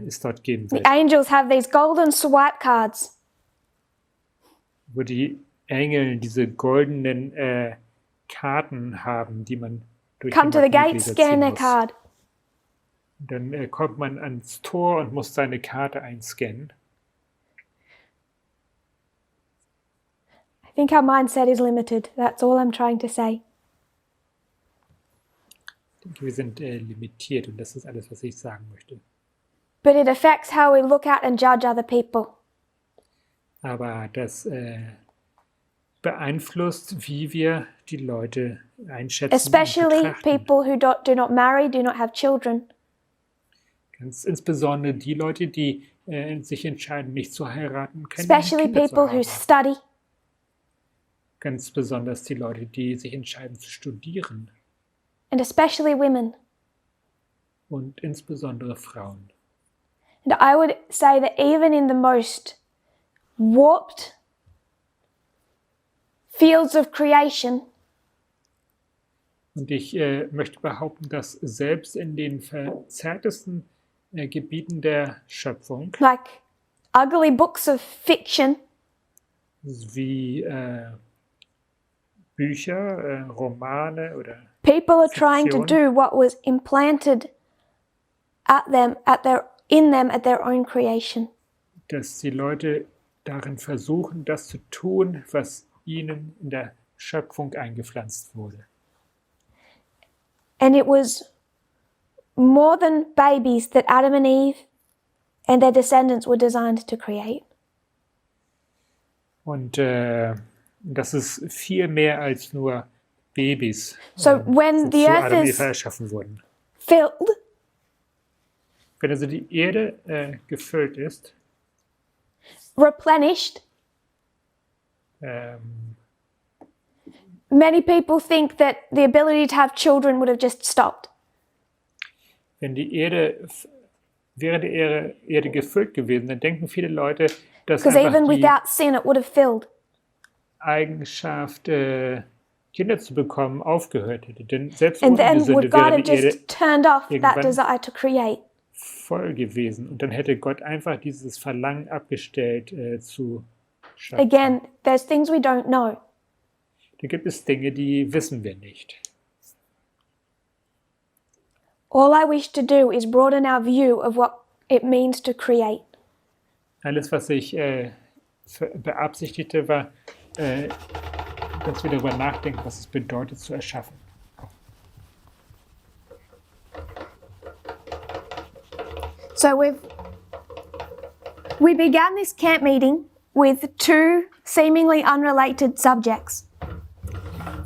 es dort geben The wird, angels have these golden swipe cards, wo die Engel diese goldenen Karten haben, die man durch come die to the gate, Magnetleser scan ziehen their muss. card. Und dann kommt man ans Tor und muss seine Karte einscannen. I think our mindset is limited. That's all I'm trying to say. Ich denke, wir sind limitiert und das ist alles, was ich sagen möchte. But it affects how we look at and judge other people. Aber das beeinflusst, wie wir die Leute einschätzen und Especially betrachten. people who do not marry, do not have children. Ganz insbesondere die Leute, die sich entscheiden, nicht zu heiraten, keine Especially Kinder zu people who haben. study. Ganz besonders die Leute, die sich entscheiden zu studieren. And especially women. Und insbesondere Frauen. And I would say that even in the most warped fields of creation, Und ich möchte behaupten, dass selbst in den verzerrtesten Gebieten der Schöpfung, like ugly books of fiction, wie Bücher, Romane oder people are trying to Fiktion. do what was implanted in them at their own creation. dass die Leute darin versuchen, das zu tun, was ihnen in der Schöpfung eingepflanzt wurde. And it was more than babies that Adam and Eve and their descendants were designed to create. Und das ist viel mehr als nur Babys, So when the wozu earth Adam und is Eva erschaffen wurden. filled, Wenn also die Erde gefüllt ist, replenished, ähm, many people think that the ability to have children would have just stopped. wenn die Erde, wäre die Erde gefüllt gewesen, dann denken viele Leute, dass Because einfach even die without sin, it would have filled. Eigenschaft, Kinder zu bekommen, aufgehört hätte. Denn selbst And ohne die then would Sünde God wäre have die Erde just turned off that irgendwann- desire to create? voll gewesen. Und dann hätte Gott einfach dieses Verlangen abgestellt, zu schaffen. Again, there's things we don't know. Da gibt es Dinge, die wissen wir nicht. All I wish to do is broaden our view of what it means to create. Alles, was ich beabsichtigte, war, dass wir darüber nachdenken, was es bedeutet, zu erschaffen. So we began this camp meeting with two seemingly unrelated subjects.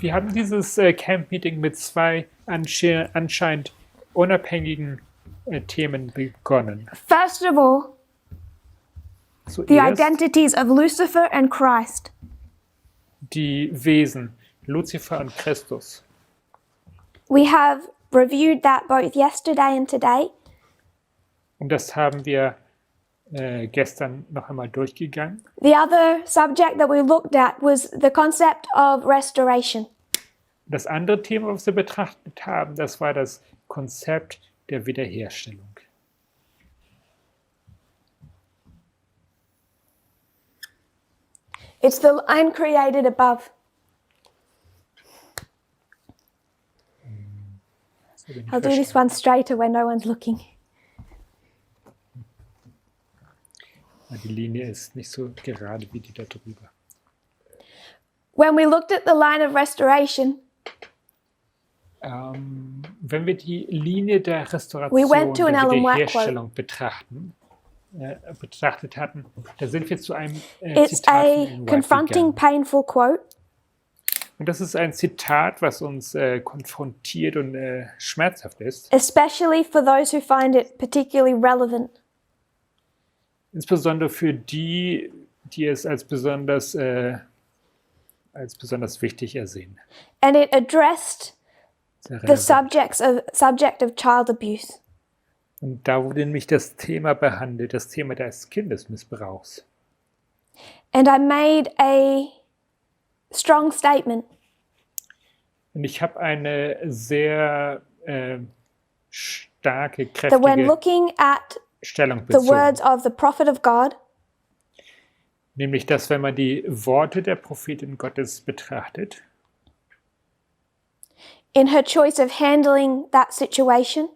Wir haben dieses Camp-Meeting mit zwei anscheinend unabhängigen Themen begonnen. First of all, the Zuerst identities of Lucifer and Christ. die Wesen Luzifer und Christus. We have reviewed that both yesterday and today. Und das haben wir gestern noch einmal durchgegangen. The other subject that we looked at was the concept of restoration. Das andere Thema, was wir betrachtet haben, das war das Konzept der Wiederherstellung. It's the line created above. So bin ich I'll do this one straighter when no one's looking. Die Linie ist nicht so gerade wie die da drüber. When we looked at the line of restoration, Wenn wir die Linie der We Restauration, went to an der Ellen White Wiederherstellung betrachtet hatten, da sind wir zu einem it's Zitat von a Ellen White confronting, gegangen. painful quote. Und das ist ein Zitat, was uns konfrontiert und schmerzhaft ist. Especially for those who find it particularly relevant. Insbesondere für die, die es als besonders wichtig ersehen. And it addressed Sehr the relevant. subject of child abuse. Und da wurde nämlich das Thema behandelt, das Thema des Kindesmissbrauchs. And I made a strong statement Und ich habe eine sehr starke, that when kräftige looking at Stellung the bezogen. words of the prophet of God, Nämlich, dass wenn man die Worte der Prophetin Gottes betrachtet, in her choice of handling that situation,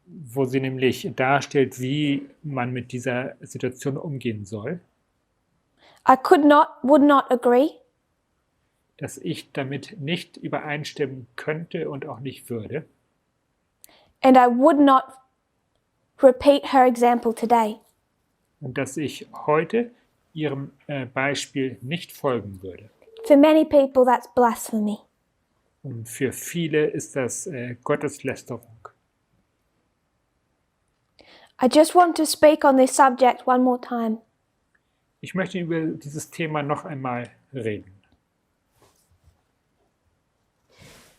wo sie nämlich darstellt, wie man mit dieser Situation umgehen soll, I would not agree. dass ich damit nicht übereinstimmen könnte und auch nicht würde. And I would not repeat her example today. Und dass ich heute ihrem Beispiel nicht folgen würde. For many people, that's blasphemy. Und für viele ist das Gotteslästerung. I just want to speak on this subject one more time. Ich möchte über dieses Thema noch einmal reden.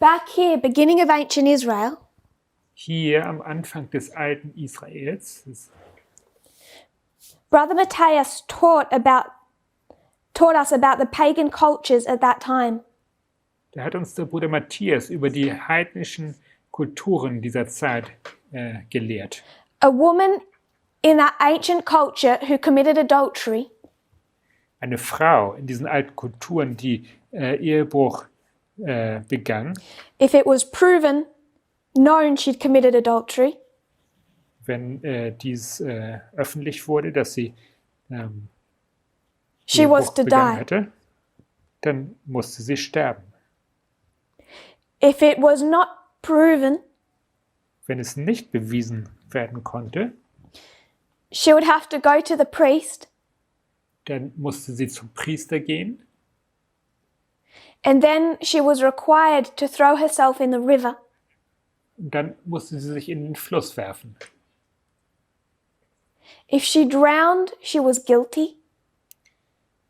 Back here, beginning of ancient Israel, Hier am Anfang des alten Israels, Brother Matthias taught us about the pagan cultures at that time. da hat uns der Bruder Matthias über die heidnischen Kulturen dieser Zeit gelehrt. A woman in that ancient culture who committed adultery Eine Frau in diesen alten Kulturen, die Ehebruch begann, if it was proven, known she'd committed adultery, wenn dies öffentlich wurde, dass sie she was Ehebruch to begangen die. hatte, dann musste sie sterben. If it was not proven, Wenn es nicht bewiesen werden konnte, she would have to go to the priest, dann musste sie zum Priester gehen and then she was required to throw herself in the river. und dann musste sie sich in den Fluss werfen. If she drowned, she was guilty.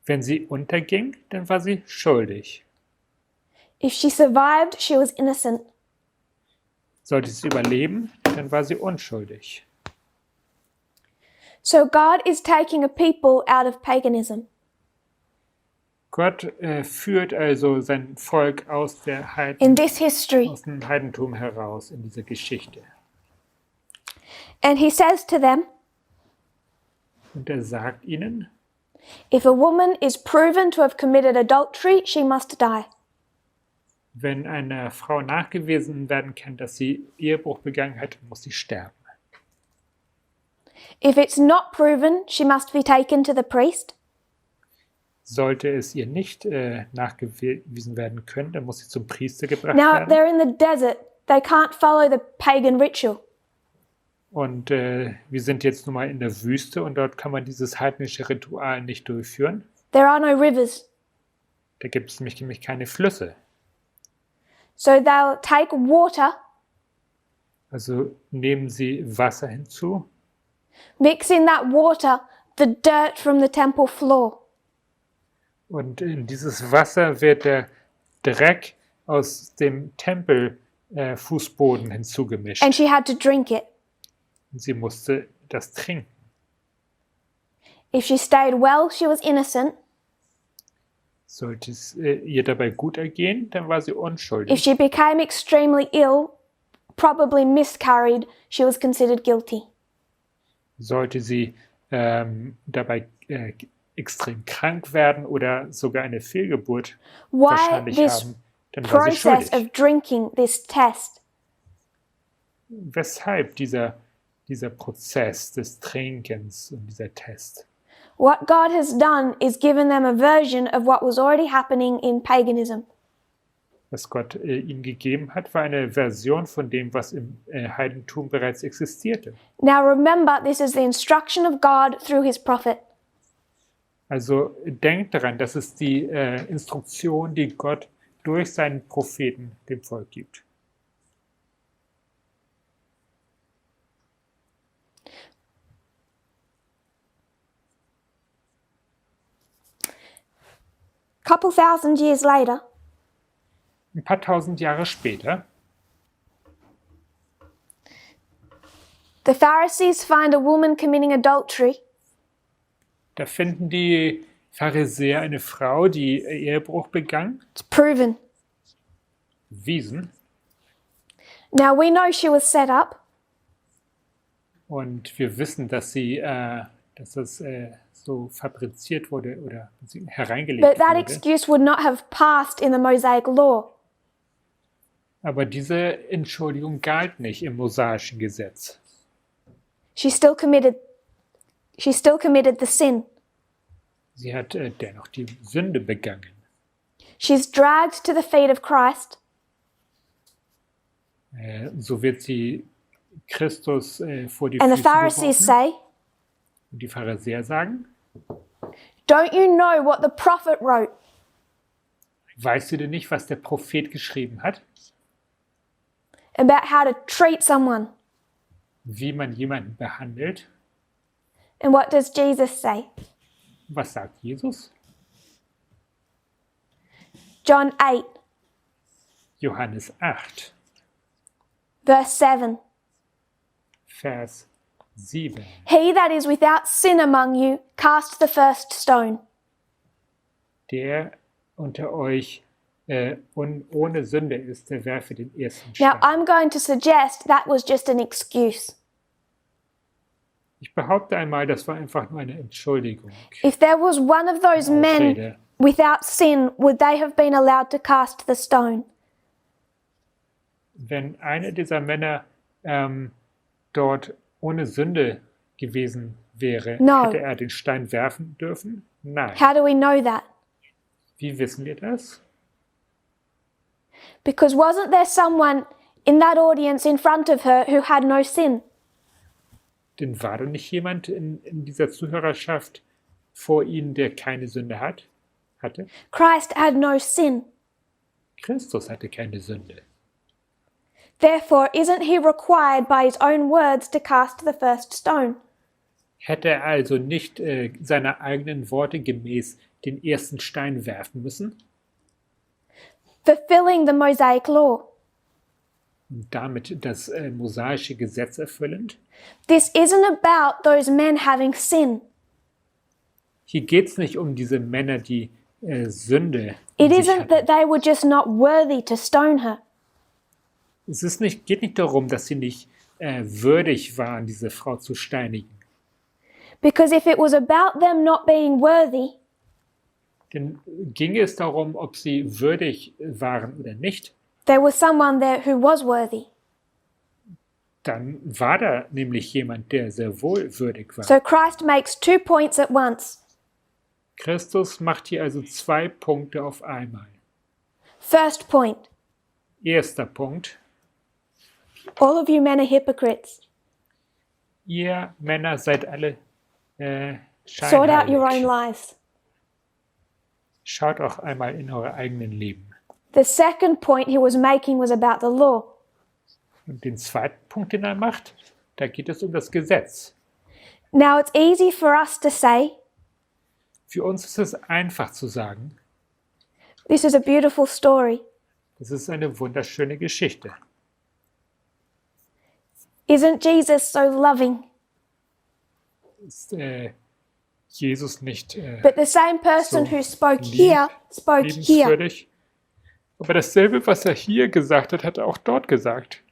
Wenn sie unterging, dann war sie schuldig. If she survived, she was innocent. Sollte sie überleben, dann war sie unschuldig. So God is taking a people out of paganism. Gott führt also sein Volk aus dem In this history. Heidentum heraus in dieser Geschichte. And he says to them, Und er sagt ihnen, If a woman is proven to have committed adultery, she must die. Wenn einer Frau nachgewiesen werden kann, dass sie Ehebruch begangen hat, muss sie sterben. If it's not proven, she must be taken to the priest. Sollte es ihr nicht nachgewiesen werden können, dann muss sie zum Priester gebracht Now, werden. they're in the desert. They can't follow the pagan ritual. Und wir sind jetzt nun mal in der Wüste und dort kann man dieses heidnische Ritual nicht durchführen. There are no rivers. Da gibt es nämlich keine Flüsse. So they'll take water, Also nehmen sie Wasser hinzu, mix in that water the dirt from the temple floor. und in dieses Wasser wird der Dreck aus dem Tempelfußboden hinzugemischt. And she had to drink it. Und sie musste das trinken. If she stayed well, she was innocent. Sollte es ihr dabei gut ergehen, dann war sie If unschuldig. she became extremely ill, probably miscarried, she was considered guilty. Sollte sie dabei extrem krank werden oder sogar eine Fehlgeburt Why wahrscheinlich this haben, dann war sie process schuldig. of drinking this test? Weshalb dieser Prozess des Trinkens und dieser Test? What God has done is given them a version of what was already happening in paganism. Was Gott ihnen gegeben hat, war eine Version von dem, was im Heidentum bereits existierte. Now remember, this is the instruction of God through his prophet. Also denkt daran, das ist die Instruktion, die Gott durch seinen Propheten dem Volk gibt. Couple thousand years later, Ein paar tausend Jahre später the Pharisees find a woman committing adultery, da finden die Pharisäer eine Frau, die Ehebruch begangen, it's proven. bewiesen. Now we know she was set up, Und wir wissen, dass das so fabriziert wurde oder hereingelegt but that wurde. excuse would not have passed in the Mosaic law. Aber diese Entschuldigung galt nicht im mosaischen Gesetz. She still committed the sin. Sie hat dennoch die Sünde begangen. She's dragged to the feet of Christ, So wird sie Christus vor die and the Füße Pharisees geworfen. say, Und die Pharisäer sagen, "Don't you know what the prophet wrote? weißt du denn nicht, was der Prophet geschrieben hat? About how to treat someone." Wie man jemanden behandelt? And what does Jesus say? Was sagt Jesus? John 8, Johannes 8, verse 7. Vers 7. He that is without sin among you, cast the first stone. Der unter euch ohne Sünde ist, der werfe den ersten Now, Stein. I'm going to suggest that was just an excuse. Ich behaupte einmal, das war einfach nur eine Entschuldigung. If there was one of those men Ausrede. without sin, would they have been allowed to cast the stone? Wenn einer dieser Männer dort ohne Sünde gewesen wäre, No. hätte er den Stein werfen dürfen? Nein. How do we know that? Wie wissen wir das? Because wasn't there someone in that audience in front of her who had no sin? Denn war da nicht jemand in dieser Zuhörerschaft vor ihnen, der keine Sünde hatte? Christ had no sin. Christus hatte keine Sünde. Therefore, isn't he required by his own words to cast the first stone? Hätte er also nicht seiner eigenen Worte gemäß den ersten Stein werfen müssen Fulfilling the Mosaic law. und damit das mosaische Gesetz erfüllend? This isn't about those men having sin. Hier geht es nicht um diese Männer, die Sünde It in sich isn't hatten. that they were just not worthy to stone her. Geht nicht darum, dass sie nicht würdig waren, diese Frau zu steinigen. Because if it was about them not being worthy, Denn ging es darum, ob sie würdig waren oder nicht, there was someone there who was worthy. dann war da nämlich jemand, der sehr wohl würdig war. So Christ makes 2 points at once. Christus macht hier also 2 Punkte auf einmal. First point, Erster Punkt, all of you men are hypocrites. ihr Männer seid alle Sort out your own scheinheilig. lives. Schaut auch einmal in eure eigenen Leben. The second point he was making was about the law. Und den zweiten Punkt, den er macht, da geht es um das Gesetz. Now it's easy for us to say, Für uns ist es einfach zu sagen, this is a beautiful story. das ist eine wunderschöne Geschichte. Isn't Jesus so loving? Ist Jesus nicht But the same person So who spoke lieb, here spoke here. liebenswürdig? Aber dasselbe, was er hier gesagt hat, hat er auch dort gesagt.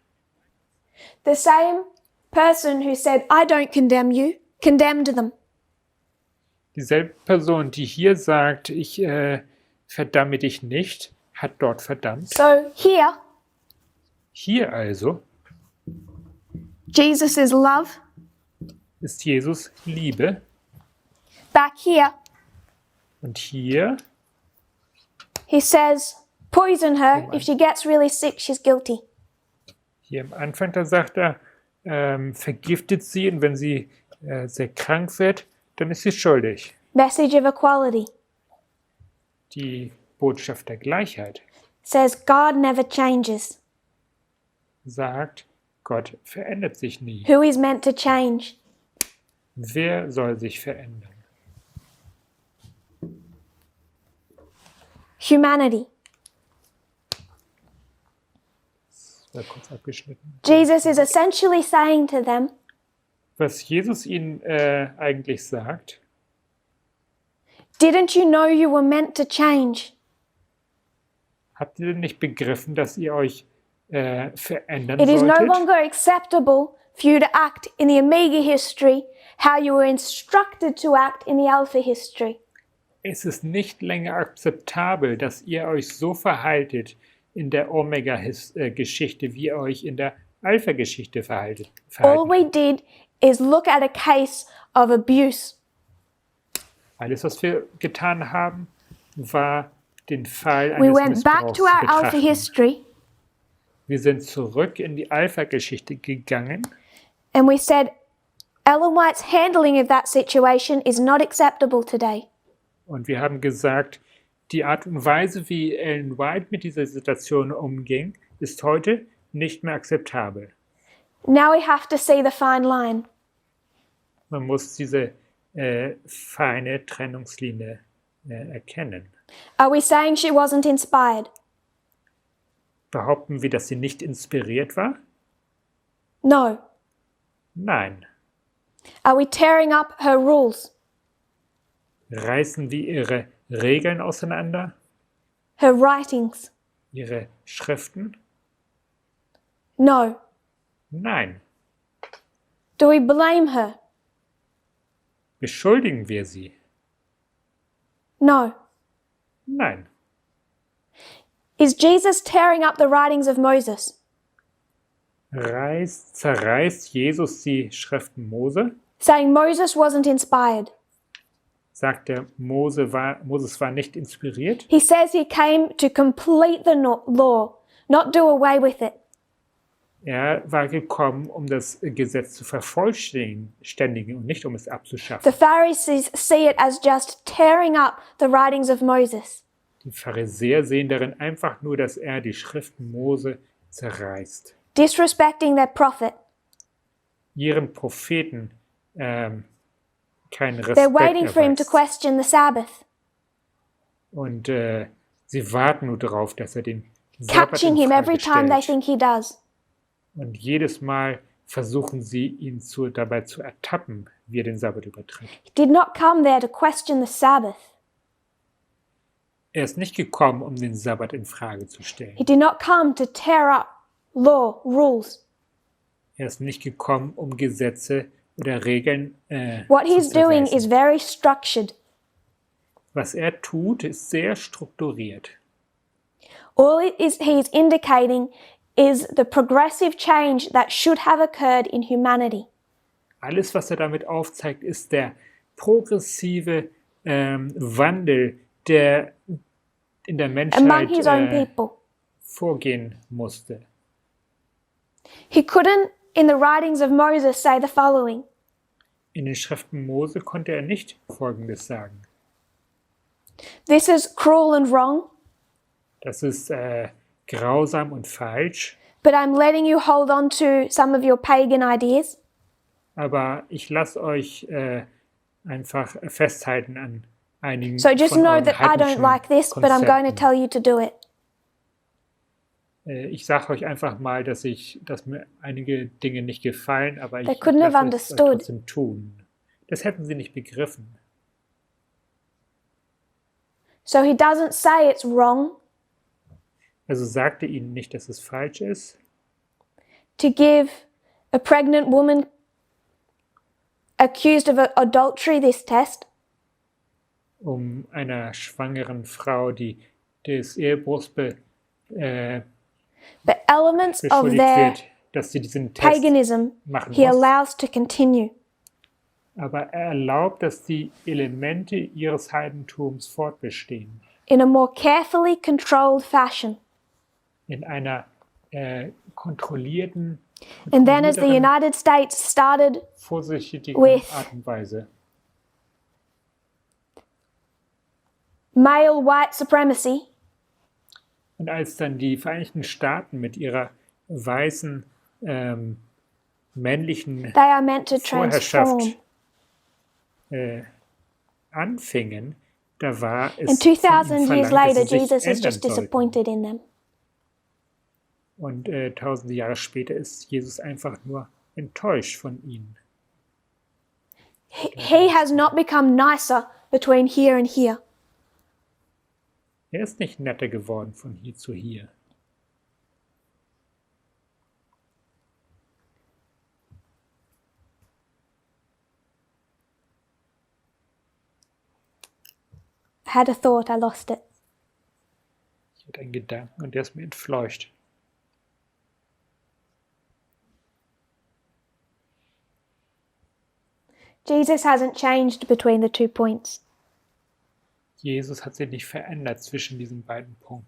The same person who said, I don't condemn you, condemned them. Dieselbe Person, die hier sagt, ich verdamme dich nicht, hat dort verdammt. So here, Hier also Jesus is love. ist Jesus Liebe. Back here, Und hier he says, poison her. If she gets really sick, she's guilty. Hier am Anfang, da sagt er, vergiftet sie und wenn sie sehr krank wird, dann ist sie schuldig. Message of equality Die Botschaft der Gleichheit says God never changes. sagt, Gott verändert sich nie. Who is meant to change? Wer soll sich verändern? Humanity. Das war kurz abgeschnitten. Jesus is essentially saying to them, Was Jesus ihnen eigentlich sagt, didn't you know you were meant to change? habt ihr denn nicht begriffen, dass ihr euch verändern It is no solltet? longer acceptable for you to act in the Omega history how you were instructed to act in the Alpha history. Es ist nicht länger akzeptabel, dass ihr euch so verhaltet in der Omega-Geschichte, wie ihr euch in der Alpha-Geschichte verhaltet. All we did is look at a case of abuse. Alles, was wir getan haben, war den Fall We eines went back Missbrauchs to our Alpha betrachten. history Wir sind zurück in die Alpha-Geschichte gegangen and we said, Ellen White's handling of that situation is not acceptable today. und wir haben gesagt, die Art und Weise, wie Ellen White mit dieser Situation umging, ist heute nicht mehr akzeptabel. Now we have to see the fine line. Man muss diese feine Trennungslinie erkennen. Are we saying she wasn't inspired? Behaupten wir, dass sie nicht inspiriert war? No. Nein. Are we tearing up her rules, Reißen wir ihre Regeln auseinander, her writings? ihre Schriften? No. Nein. Do we blame her? Beschuldigen wir sie? No. Nein. Is Jesus tearing up the writings of Moses? Zerreißt Jesus die Schriften Mose? Saying Moses wasn't inspired. Sagt er, Moses war nicht inspiriert? He says he came to complete the law, not do away with it. Er war gekommen, um das Gesetz zu vervollständigen und nicht um es The abzuschaffen. Pharisees see it as just tearing up the writings of Moses. Die Pharisäer sehen darin einfach nur, dass er die Schriften Mose zerreißt. Disrespecting their prophet. Ihren Propheten keinen They're Respekt waiting for him to erweist. question the Sabbath, Und sie warten nur darauf, dass er den Sabbat catching in him every Frage time they stellt. think he does. Und jedes Mal versuchen sie, ihn dabei zu ertappen, wie er den Sabbat übertritt. He did not come there to question the Sabbath. Er ist nicht gekommen, um den Sabbat in Frage zu stellen. He did not come to tear up law, rules. Er ist nicht gekommen, um Gesetze oder Regeln What zu he's doing is zerreißen. very structured. Was er tut, ist sehr strukturiert. All he is indicating is the progressive change that should have occurred in humanity. Alles, was er damit aufzeigt, ist der progressive Wandel, der in der Among his own Menschheit people. vorgehen musste. He couldn't, in the writings of Moses, say the following: In den Schriften Mose konnte er nicht Folgendes sagen. This is cruel and wrong, Das ist grausam und falsch, but I'm letting you hold on to some of your pagan ideas. aber ich lasse euch einfach festhalten an einigen So just von know euren that I don't heidnischen like this, but I'm going to Konzepten. tell you to do it. Ich sage euch einfach mal, dass mir einige Dinge nicht gefallen, aber ich They couldn't have lasse es euch understood. trotzdem tun. Das hätten sie nicht begriffen. So he doesn't say it's wrong Also sagte ihnen nicht, dass es falsch ist, to give a pregnant woman accused of adultery this test, um einer schwangeren Frau, die des Ehebruchs but elements of beschuldigt their wird, dass sie diesen Test paganism machen he muss. allows to continue. Aber er erlaubt, dass die Elemente ihres Heidentums fortbestehen. In a more carefully controlled fashion. In einer kontrollierten, And then as the kontrollierteren, United States started vorsichtigen with- Art und Weise. male white supremacy, Und als dann die Vereinigten Staaten mit ihrer weißen, männlichen they are meant to transform. Vorherrschaft anfingen, da war es And von ihnen 2000 years verlangt, later, dass sie sich Jesus is ändern just sollten. disappointed in them. Und tausende Jahre später ist Jesus einfach nur enttäuscht von ihnen. He has not become nicer between here and here. Er ist nicht netter geworden von hier zu hier. I had a thought, I lost it. Ich hatte einen Gedanken und der ist mir entfleucht. Jesus hasn't changed between the 2 points. Jesus hat sich nicht verändert zwischen diesen beiden Punkten.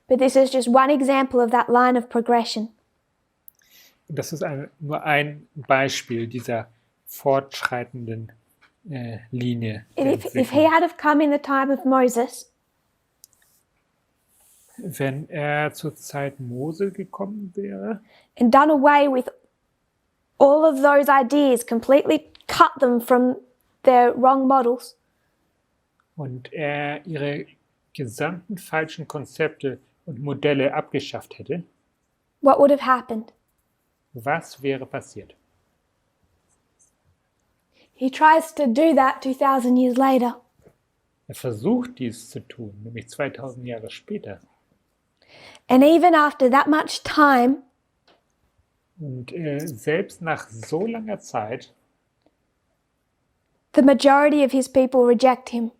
But this is just one example of that line of progression. Und das ist nur ein Beispiel dieser fortschreitenden Linie der If he Entwicklung. had have come in the time of Moses, Wenn er zur Zeit Mose gekommen wäre and done away with all of those ideas, completely cut them from their wrong models, und er ihre gesamten falschen Konzepte und Modelle abgeschafft hätte, what would have happened? was wäre passiert? He tries to do that 2000 years later. Er versucht dies zu tun, nämlich 2000 Jahre später. And even after that much time, Und selbst nach so langer Zeit the majority of his people reject him.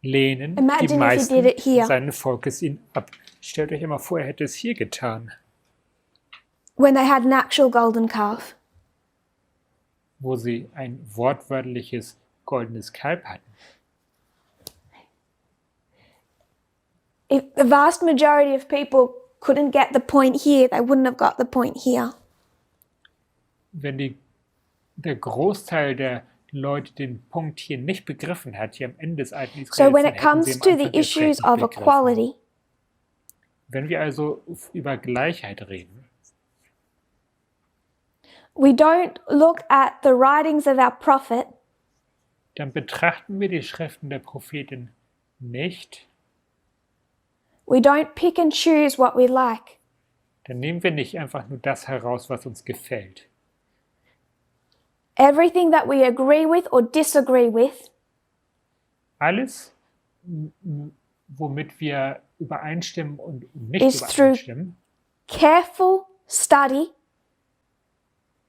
lehnen Imagine die if he meisten did it here. seines Volkes ihn ab. Stellt euch immer vor, er hätte es hier getan, When they had an actual golden calf. wo sie ein wortwörtliches goldenes Kalb hatten. If the vast majority of people couldn't get the point here, they wouldn't have got the point here. Wenn der Großteil der Leute den Punkt hier nicht begriffen hat, hier am Ende des alten Israels, So when dann it hätten sie comes am to Anfang the erst recht issues nicht of begriffen. equality, Wenn wir also über Gleichheit reden, we don't look at the writings of our prophet dann betrachten wir die Schriften der Prophetin nicht, We don't pick and choose what we like. dann nehmen wir nicht einfach nur das heraus, was uns gefällt. Everything that we agree with or disagree with, Alles, womit wir übereinstimmen und nicht is through übereinstimmen, careful study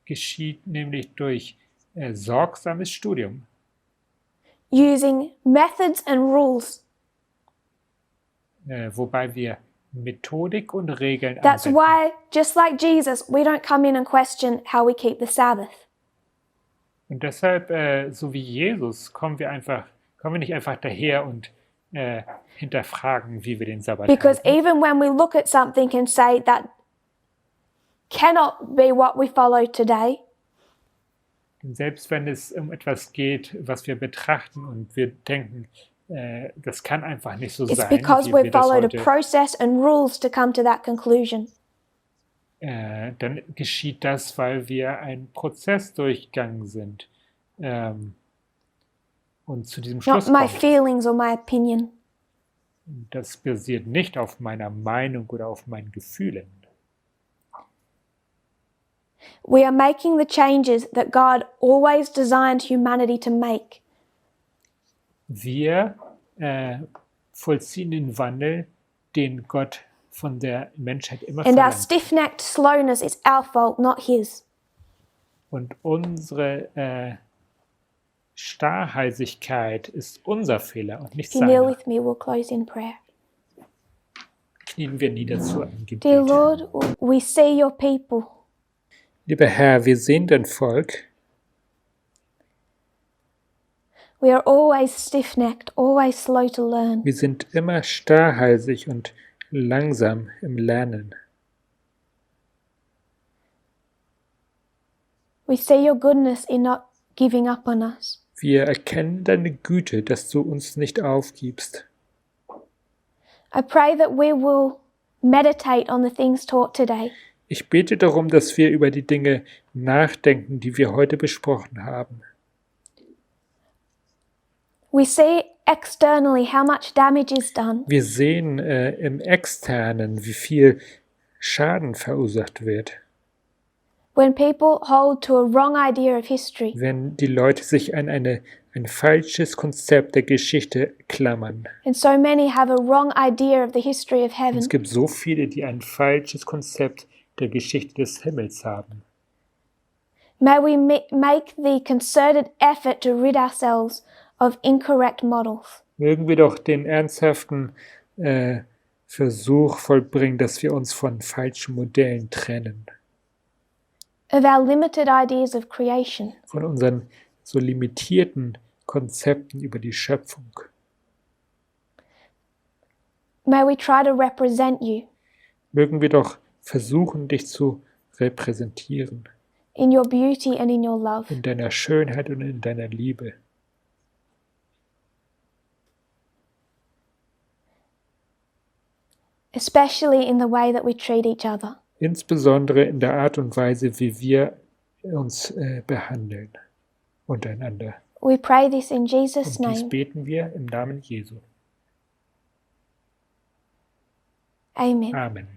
geschieht nämlich durch sorgsames Studium, using methods and rules. wobei wir Methodik und Regeln That's anwenden. why, just like Jesus, we don't come in and question how we keep the Sabbath. Und deshalb, so wie Jesus, kommen wir nicht einfach daher und hinterfragen, wie wir den Sabbat Because halten. even when we look at something and say that cannot be what we follow today, Denn selbst wenn es um etwas geht, was wir betrachten und wir denken, das kann einfach nicht so it's sein, because wie we've wir das followed a heute, process and rules to come to that conclusion. dann geschieht das, weil wir einen Prozess durchgegangen sind und zu diesem Not Schluss my kommen. feelings or my opinion. Das basiert nicht auf meiner Meinung oder auf meinen Gefühlen. We are making the changes that God always designed humanity to make. Wir vollziehen den Wandel, den Gott von der Menschheit immer And our verlangt. stiff-necked slowness is our fault, not His. Und unsere Starrhalsigkeit ist unser Fehler und nicht If you kneel seiner. with me, we'll close in prayer. Knien wir nieder zu einem Dear Gebet. Lord, we see your people. Lieber Herr, wir sehen dein Volk. We are always stiff-necked, always slow to learn. Wir sind immer starrhalsig und langsam im Lernen. We see your goodness in not giving up on us. Wir erkennen deine Güte, dass du uns nicht aufgibst. I pray that we will meditate on the things taught today. Ich bete darum, dass wir über die Dinge nachdenken, die wir heute besprochen haben. We see externally how much damage is done. Wir sehen im Externen, wie viel Schaden verursacht wird, When people hold to a wrong idea of history. wenn die Leute sich an ein falsches Konzept der Geschichte klammern. And so many have a wrong idea of the history of heaven. Es gibt so viele, die ein falsches Konzept der Geschichte des Himmels haben. May we make the concerted effort to rid ourselves of incorrect models. Mögen wir doch den ernsthaften Versuch vollbringen, dass wir uns von falschen Modellen trennen, Of our limited ideas of creation. von unseren so limitierten Konzepten über die Schöpfung. May we try to represent you Mögen wir doch versuchen, dich zu repräsentieren, in your beauty and in your love. in deiner Schönheit und in deiner Liebe. Especially in the way that we treat each other. Insbesondere in der Art und Weise, wie wir uns behandeln untereinander. We pray this in Jesus' Und dies name. beten wir im Namen Jesu. Amen. Amen.